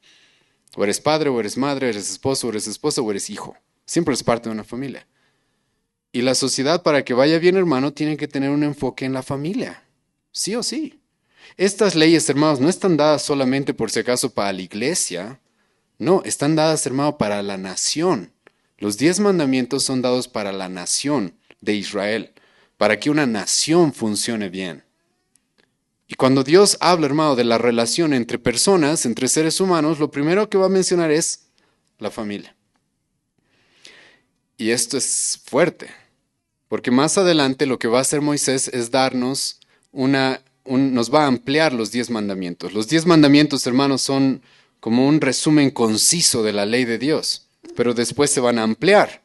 O eres padre, o eres madre, eres esposo, o eres esposa, o eres hijo. Siempre eres parte de una familia. Y la sociedad, para que vaya bien, hermano, tiene que tener un enfoque en la familia. Sí o sí. Estas leyes, hermanos, no están dadas solamente por si acaso para la iglesia. No, están dadas, hermano, para la nación. Los 10 mandamientos son dados para la nación de Israel, para que una nación funcione bien. Y cuando Dios habla, hermano, de la relación entre personas, entre seres humanos, lo primero que va a mencionar es la familia. Y esto es fuerte, porque más adelante lo que va a hacer Moisés es darnos nos va a ampliar los 10 mandamientos. Los 10 mandamientos, hermanos, son como un resumen conciso de la ley de Dios, pero después se van a ampliar.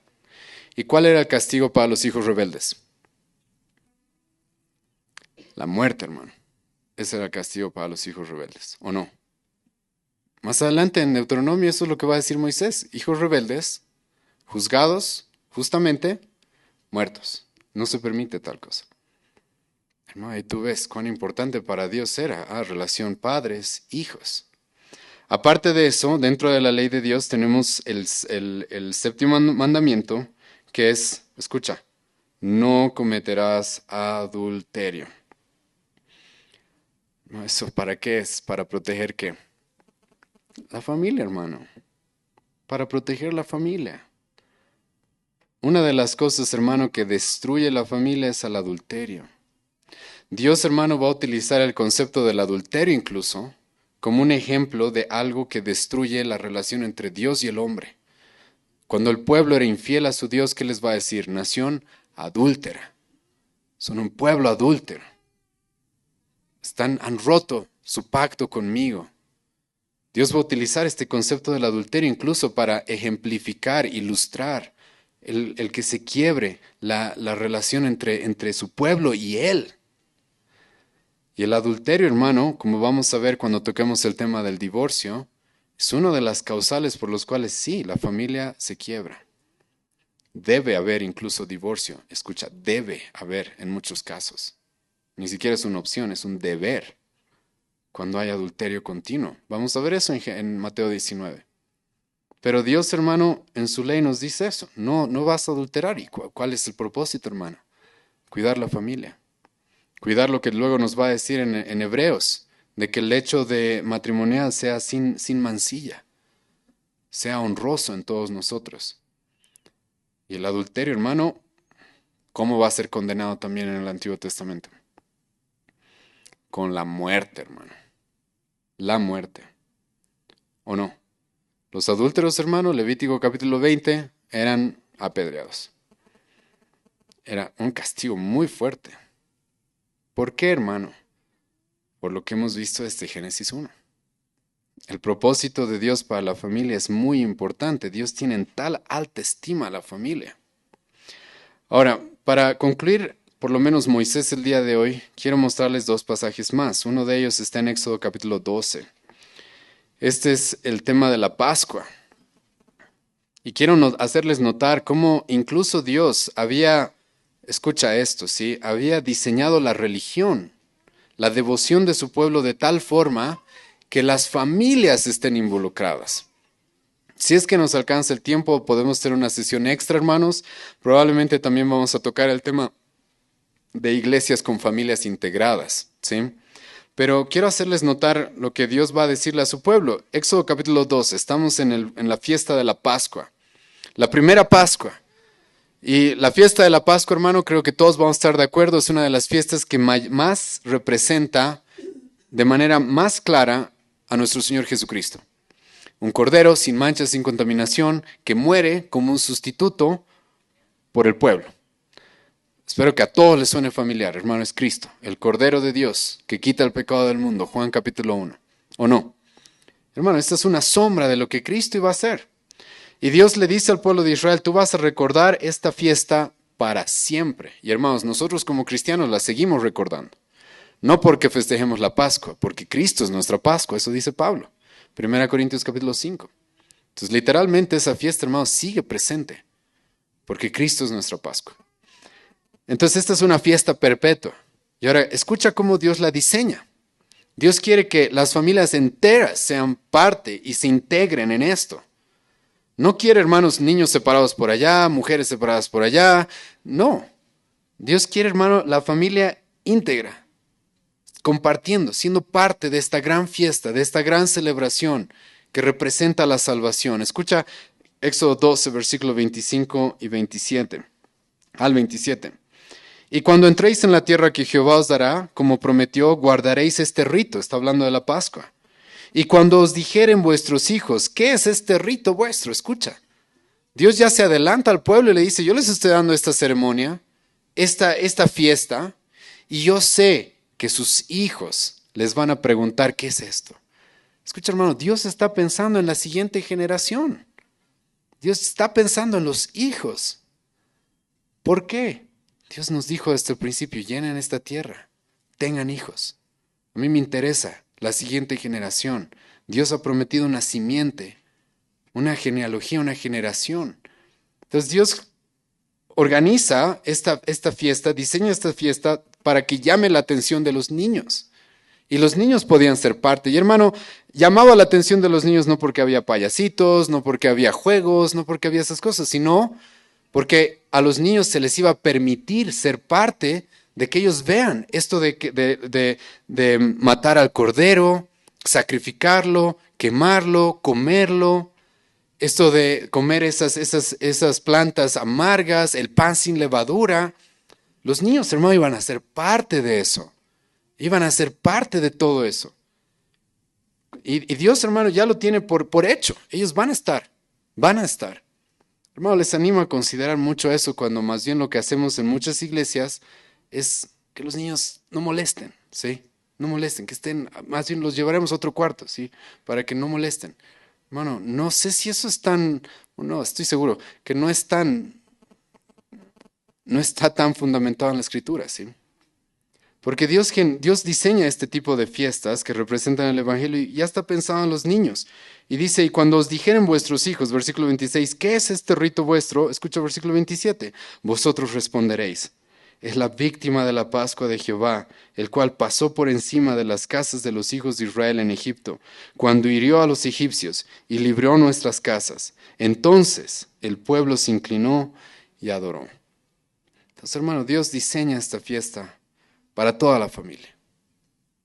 ¿Y cuál era el castigo para los hijos rebeldes? La muerte, hermano. Ese era el castigo para los hijos rebeldes, ¿o no? Más adelante en Deuteronomio eso es lo que va a decir Moisés. Hijos rebeldes, juzgados justamente, muertos. No se permite tal cosa. Hermano, y tú ves cuán importante para Dios era, relación padres, hijos. Aparte de eso, dentro de la ley de Dios tenemos el séptimo mandamiento, que es, escucha, no cometerás adulterio. No, ¿eso para qué es? ¿Para proteger qué? La familia, hermano. Para proteger la familia. Una de las cosas, hermano, que destruye la familia es el adulterio. Dios, hermano, va a utilizar el concepto del adulterio incluso como un ejemplo de algo que destruye la relación entre Dios y el hombre. Cuando el pueblo era infiel a su Dios, ¿qué les va a decir? Nación adúltera. Son un pueblo adúltero. Han roto su pacto conmigo. Dios va a utilizar este concepto del adulterio incluso para ejemplificar, ilustrar el que se quiebre la relación entre su pueblo y Él. Y el adulterio, hermano, como vamos a ver cuando toquemos el tema del divorcio, es una de las causales por las cuales sí, la familia se quiebra. Debe haber incluso divorcio. Escucha, debe haber en muchos casos. Ni siquiera es una opción, es un deber cuando hay adulterio continuo. Vamos a ver eso en Mateo 19. Pero Dios, hermano, en su ley nos dice eso. No, no vas a adulterar. ¿Y cuál es el propósito, hermano? Cuidar la familia. Cuidar lo que luego nos va a decir en Hebreos, de que el hecho de matrimonial sea sin mancilla, sea honroso en todos nosotros. Y el adulterio, hermano, ¿cómo va a ser condenado también en el Antiguo Testamento? Con la muerte, hermano. La muerte. ¿O no? Los adúlteros, hermano, Levítico capítulo 20, eran apedreados. Era un castigo muy fuerte. ¿Por qué, hermano? Por lo que hemos visto desde Génesis 1. El propósito de Dios para la familia es muy importante. Dios tiene en tal alta estima a la familia. Ahora, para concluir, por lo menos Moisés el día de hoy, quiero mostrarles dos pasajes más. Uno de ellos está en Éxodo capítulo 12. Este es el tema de la Pascua. Y quiero hacerles notar cómo incluso Dios había, escucha esto, ¿sí? Había diseñado la religión, la devoción de su pueblo de tal forma que las familias estén involucradas. Si es que nos alcanza el tiempo, podemos tener una sesión extra, hermanos. Probablemente también vamos a tocar el tema de iglesias con familias integradas, ¿sí? Pero quiero hacerles notar lo que Dios va a decirle a su pueblo. Éxodo capítulo 12, estamos en la fiesta de la Pascua, la primera Pascua. Y la fiesta de la Pascua, hermano, creo que todos vamos a estar de acuerdo, es una de las fiestas que más representa de manera más clara a nuestro Señor Jesucristo. Un cordero sin mancha, sin contaminación, que muere como un sustituto por el pueblo. Espero que a todos les suene familiar, hermano, es Cristo, el Cordero de Dios, que quita el pecado del mundo, Juan capítulo 1. ¿O no? Hermano, esta es una sombra de lo que Cristo iba a hacer. Y Dios le dice al pueblo de Israel, tú vas a recordar esta fiesta para siempre. Y hermanos, nosotros como cristianos la seguimos recordando. No porque festejemos la Pascua, porque Cristo es nuestra Pascua, eso dice Pablo. 1 Corintios capítulo 5. Entonces, literalmente esa fiesta, hermanos, sigue presente, porque Cristo es nuestra Pascua. Entonces, esta es una fiesta perpetua. Y ahora, escucha cómo Dios la diseña. Dios quiere que las familias enteras sean parte y se integren en esto. No quiere, hermanos, niños separados por allá, mujeres separadas por allá. No. Dios quiere, hermano, la familia íntegra, compartiendo, siendo parte de esta gran fiesta, de esta gran celebración que representa la salvación. Escucha Éxodo 12, versículos 25 y 27, al 27. Y cuando entréis en la tierra que Jehová os dará, como prometió, guardaréis este rito. Está hablando de la Pascua. Y cuando os dijeren vuestros hijos, ¿qué es este rito vuestro? Escucha. Dios ya se adelanta al pueblo y le dice, yo les estoy dando esta ceremonia, esta fiesta, y yo sé que sus hijos les van a preguntar, ¿qué es esto? Escucha, hermano, Dios está pensando en la siguiente generación. Dios está pensando en los hijos. ¿Por qué? Dios nos dijo desde el principio, llenen esta tierra, tengan hijos. A mí me interesa la siguiente generación. Dios ha prometido una simiente, una genealogía, una generación. Entonces Dios organiza esta fiesta, diseña esta fiesta para que llame la atención de los niños. Y los niños podían ser parte. Y hermano, llamaba la atención de los niños no porque había payasitos, no porque había juegos, no porque había esas cosas, sino porque a los niños se les iba a permitir ser parte de que ellos vean esto de matar al cordero, sacrificarlo, quemarlo, comerlo, esto de comer esas plantas amargas, el pan sin levadura. Los niños, hermano, iban a ser parte de eso. Iban a ser parte de todo eso. Y Dios, hermano, ya lo tiene por hecho. Ellos van a estar, van a estar. Hermano, les animo a considerar mucho eso cuando más bien lo que hacemos en muchas iglesias es que los niños no molesten, ¿sí? No molesten, que estén, más bien los llevaremos a otro cuarto, ¿sí? Para que no molesten. Hermano, no sé si eso es tan, no, estoy seguro que no está tan fundamentado en la Escritura, ¿sí? Porque Dios diseña este tipo de fiestas que representan el Evangelio y ya está pensado en los niños. Y dice, y cuando os dijeren vuestros hijos, versículo 26, ¿qué es este rito vuestro? Escucha versículo 27, vosotros responderéis. es la víctima de la Pascua de Jehová, el cual pasó por encima de las casas de los hijos de Israel en Egipto, cuando hirió a los egipcios y libró nuestras casas. Entonces el pueblo se inclinó y adoró. Entonces, hermano, Dios diseña esta fiesta para toda la familia.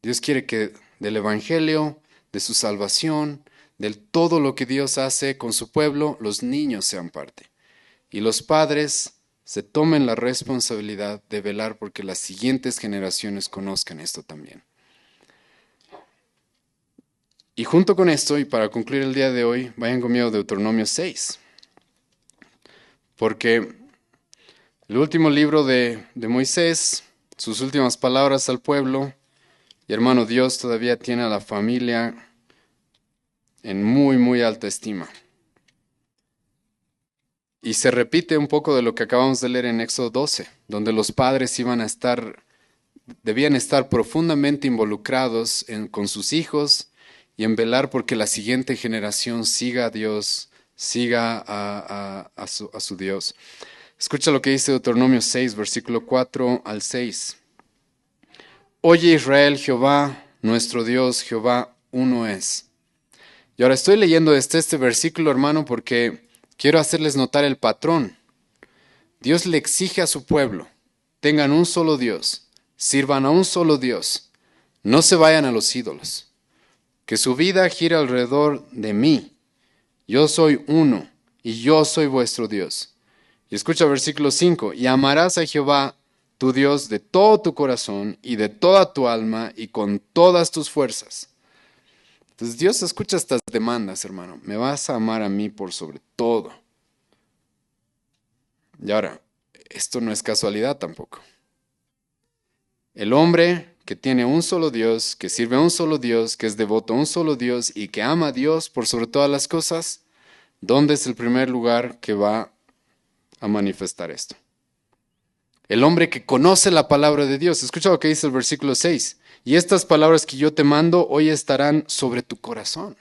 Dios quiere que del Evangelio, de su salvación, de todo lo que Dios hace con su pueblo, los niños sean parte. Y los padres se tomen la responsabilidad de velar porque las siguientes generaciones conozcan esto también. Y junto con esto, y para concluir el día de hoy, vayan conmigo a Deuteronomio 6. Porque el último libro de Moisés, sus últimas palabras al pueblo, y hermano, Dios todavía tiene a la familia en muy, muy alta estima. Y se repite un poco de lo que acabamos de leer en Éxodo 12, donde los padres debían estar profundamente involucrados con sus hijos y en velar porque la siguiente generación siga a Dios, siga a su Dios. Escucha lo que dice Deuteronomio 6, versículo 4 al 6. Oye Israel, Jehová, nuestro Dios, Jehová, uno es. Y ahora estoy leyendo este versículo, hermano, porque quiero hacerles notar el patrón. Dios le exige a su pueblo, tengan un solo Dios, sirvan a un solo Dios, no se vayan a los ídolos, que su vida gire alrededor de mí. Yo soy uno y yo soy vuestro Dios. Y escucha versículo 5, y amarás a Jehová tu Dios de todo tu corazón y de toda tu alma y con todas tus fuerzas. Entonces Dios escucha estas demandas, hermano. Me vas a amar a mí por sobre todo. Y ahora, esto no es casualidad tampoco. El hombre que tiene un solo Dios, que sirve a un solo Dios, que es devoto a un solo Dios y que ama a Dios por sobre todas las cosas, ¿dónde es el primer lugar que va a manifestar esto? El hombre que conoce la palabra de Dios. Escucha lo que dice el versículo 6. Y estas palabras que yo te mando hoy estarán sobre tu corazón.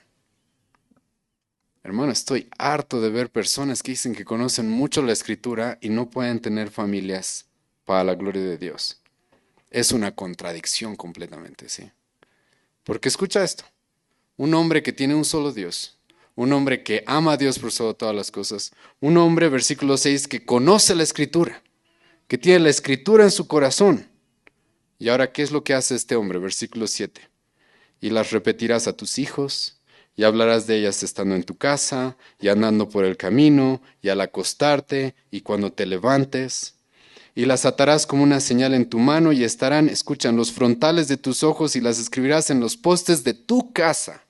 Hermano, estoy harto de ver personas que dicen que conocen mucho la Escritura y no pueden tener familias para la gloria de Dios. Es una contradicción completamente, ¿sí? Porque escucha esto. Un hombre que tiene un solo Dios, un hombre que ama a Dios por sobre todas las cosas, un hombre, versículo 6, que conoce la Escritura, que tiene la Escritura en su corazón. Y ahora, ¿qué es lo que hace este hombre? Versículo 7. Y las repetirás a tus hijos, y hablarás de ellas estando en tu casa, y andando por el camino, y al acostarte, y cuando te levantes. Y las atarás como una señal en tu mano, y estarán, escuchan, los frontales de tus ojos, y las escribirás en los postes de tu casa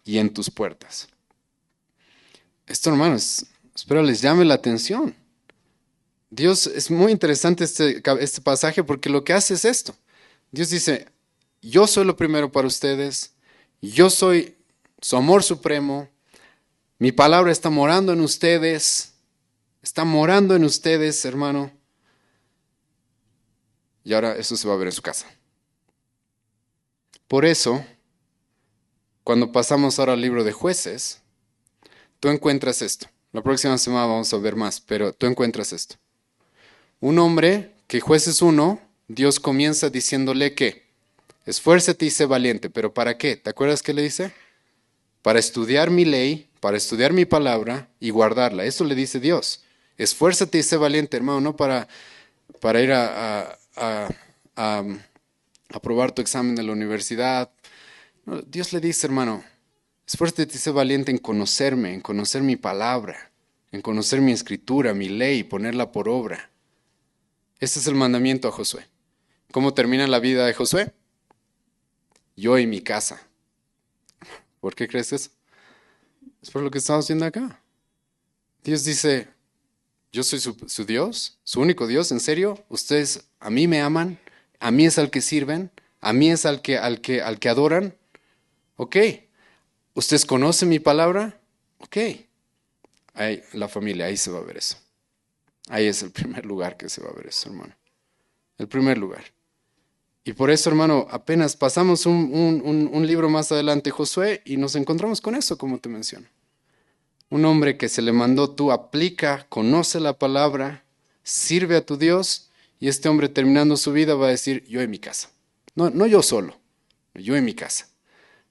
y en tus puertas. Esto, hermanos, espero les llame la atención. Dios, es muy interesante este pasaje porque lo que hace es esto. Dios dice, yo soy lo primero para ustedes, yo soy su amor supremo, mi palabra está morando en ustedes, hermano. Y ahora eso se va a ver en su casa. Por eso, cuando pasamos ahora al libro de Jueces, tú encuentras esto. La próxima semana vamos a ver más, pero tú encuentras esto. Un hombre que Jueces 1, Dios comienza diciéndole que esfuérzate y sé valiente, pero ¿para qué? ¿Te acuerdas qué le dice? Para estudiar mi ley, para estudiar mi palabra y guardarla. Eso le dice Dios. Esfuérzate y sé valiente, hermano, no para ir a aprobar tu examen de la universidad. No, Dios le dice, hermano, esfuérzate y sé valiente en conocerme, en conocer mi palabra, en conocer mi escritura, mi ley, ponerla por obra. Este es el mandamiento a Josué. ¿Cómo termina la vida de Josué? Yo y mi casa. ¿Por qué crees eso? Es por lo que estamos viendo acá. Dios dice, yo soy su Dios, su único Dios, ¿en serio? Ustedes a mí me aman, a mí es al que sirven, a mí es al que adoran. Ok. ¿Ustedes conocen mi palabra? Ok. Ahí, la familia, ahí se va a ver eso. Ahí es el primer lugar que se va a ver eso, hermano. El primer lugar. Y por eso, hermano, apenas pasamos un libro más adelante, Josué, y nos encontramos con eso, como te menciono. Un hombre que se le mandó, tú aplica, conoce la palabra, sirve a tu Dios, y este hombre terminando su vida va a decir, yo en mi casa. No, no yo solo, yo en mi casa.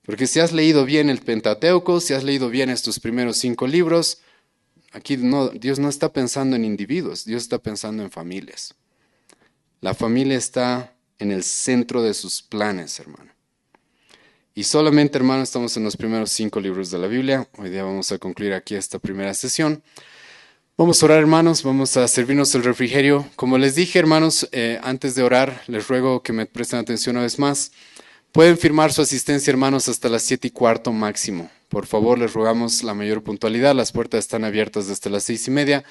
Porque si has leído bien el Pentateuco, si has leído bien estos primeros 5 libros, aquí no, Dios no está pensando en individuos, Dios está pensando en familias. La familia está en el centro de sus planes, hermano. Y solamente, hermano, estamos en los primeros 5 libros de la Biblia. Hoy día vamos a concluir aquí esta primera sesión. Vamos a orar, hermanos, vamos a servirnos el refrigerio. Como les dije, hermanos, antes de orar, les ruego que me presten atención una vez más. Pueden firmar su asistencia, hermanos, hasta las 7:15 máximo. Por favor, les rogamos la mayor puntualidad. Las puertas están abiertas desde las 6:30.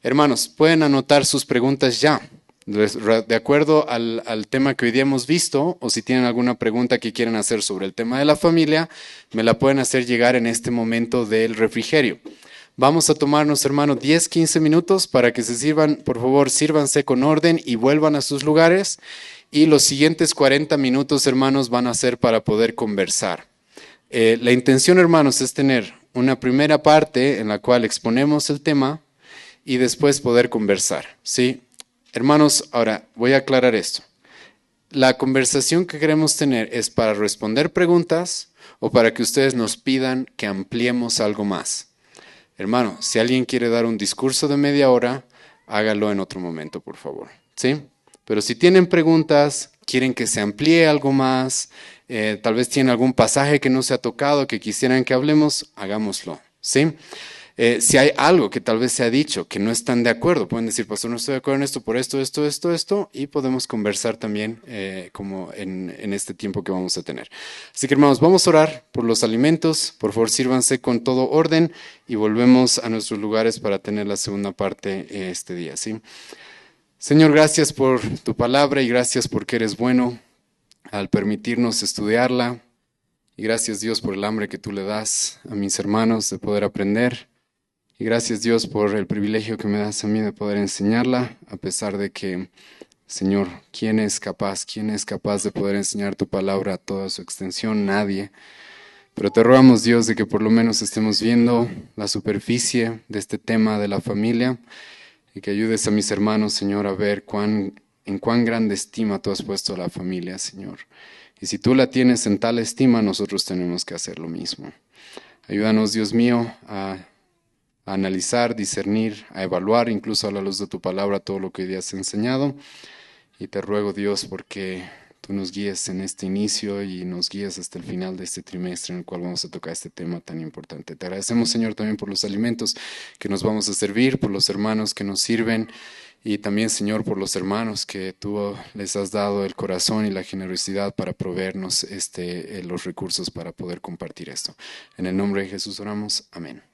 Hermanos, pueden anotar sus preguntas ya. De acuerdo al tema que hoy día hemos visto, o si tienen alguna pregunta que quieren hacer sobre el tema de la familia, me la pueden hacer llegar en este momento del refrigerio. Vamos a tomarnos, hermanos, 10-15 minutos para que se sirvan. Por favor, sírvanse con orden y vuelvan a sus lugares. Y los siguientes 40 minutos, hermanos, van a ser para poder conversar. La intención, hermanos, es tener una primera parte en la cual exponemos el tema y después poder conversar, ¿sí? Hermanos, ahora voy a aclarar esto. La conversación que queremos tener es para responder preguntas o para que ustedes nos pidan que ampliemos algo más. Hermano, si alguien quiere dar un discurso de media hora, hágalo en otro momento, por favor, ¿sí? Pero si tienen preguntas, quieren que se amplíe algo más, tal vez tienen algún pasaje que no se ha tocado, que quisieran que hablemos, hagámoslo, ¿sí? Si hay algo que tal vez se ha dicho que no están de acuerdo, pueden decir, pastor, no estoy de acuerdo en esto, por esto, y podemos conversar también como en este tiempo que vamos a tener. Así que, hermanos, vamos a orar por los alimentos. Por favor, sírvanse con todo orden y volvemos a nuestros lugares para tener la segunda parte este día, ¿sí? Señor, gracias por tu palabra y gracias porque eres bueno al permitirnos estudiarla. Y gracias, Dios, por el hambre que tú le das a mis hermanos de poder aprender. Y gracias, Dios, por el privilegio que me das a mí de poder enseñarla, a pesar de que, Señor, ¿quién es capaz de poder enseñar tu palabra a toda su extensión? Nadie. Pero te rogamos, Dios, de que por lo menos estemos viendo la superficie de este tema de la familia y que ayudes a mis hermanos, Señor, a ver en cuán grande estima tú has puesto a la familia, Señor. Y si tú la tienes en tal estima, nosotros tenemos que hacer lo mismo. Ayúdanos, Dios mío, a analizar, discernir, a evaluar, incluso a la luz de tu palabra, todo lo que hoy día has enseñado. Y te ruego, Dios, porque tú nos guíes en este inicio y nos guíes hasta el final de este trimestre en el cual vamos a tocar este tema tan importante. Te agradecemos, Señor, también por los alimentos que nos vamos a servir, por los hermanos que nos sirven y también, Señor, por los hermanos que tú les has dado el corazón y la generosidad para proveernos los recursos para poder compartir esto. En el nombre de Jesús oramos. Amén.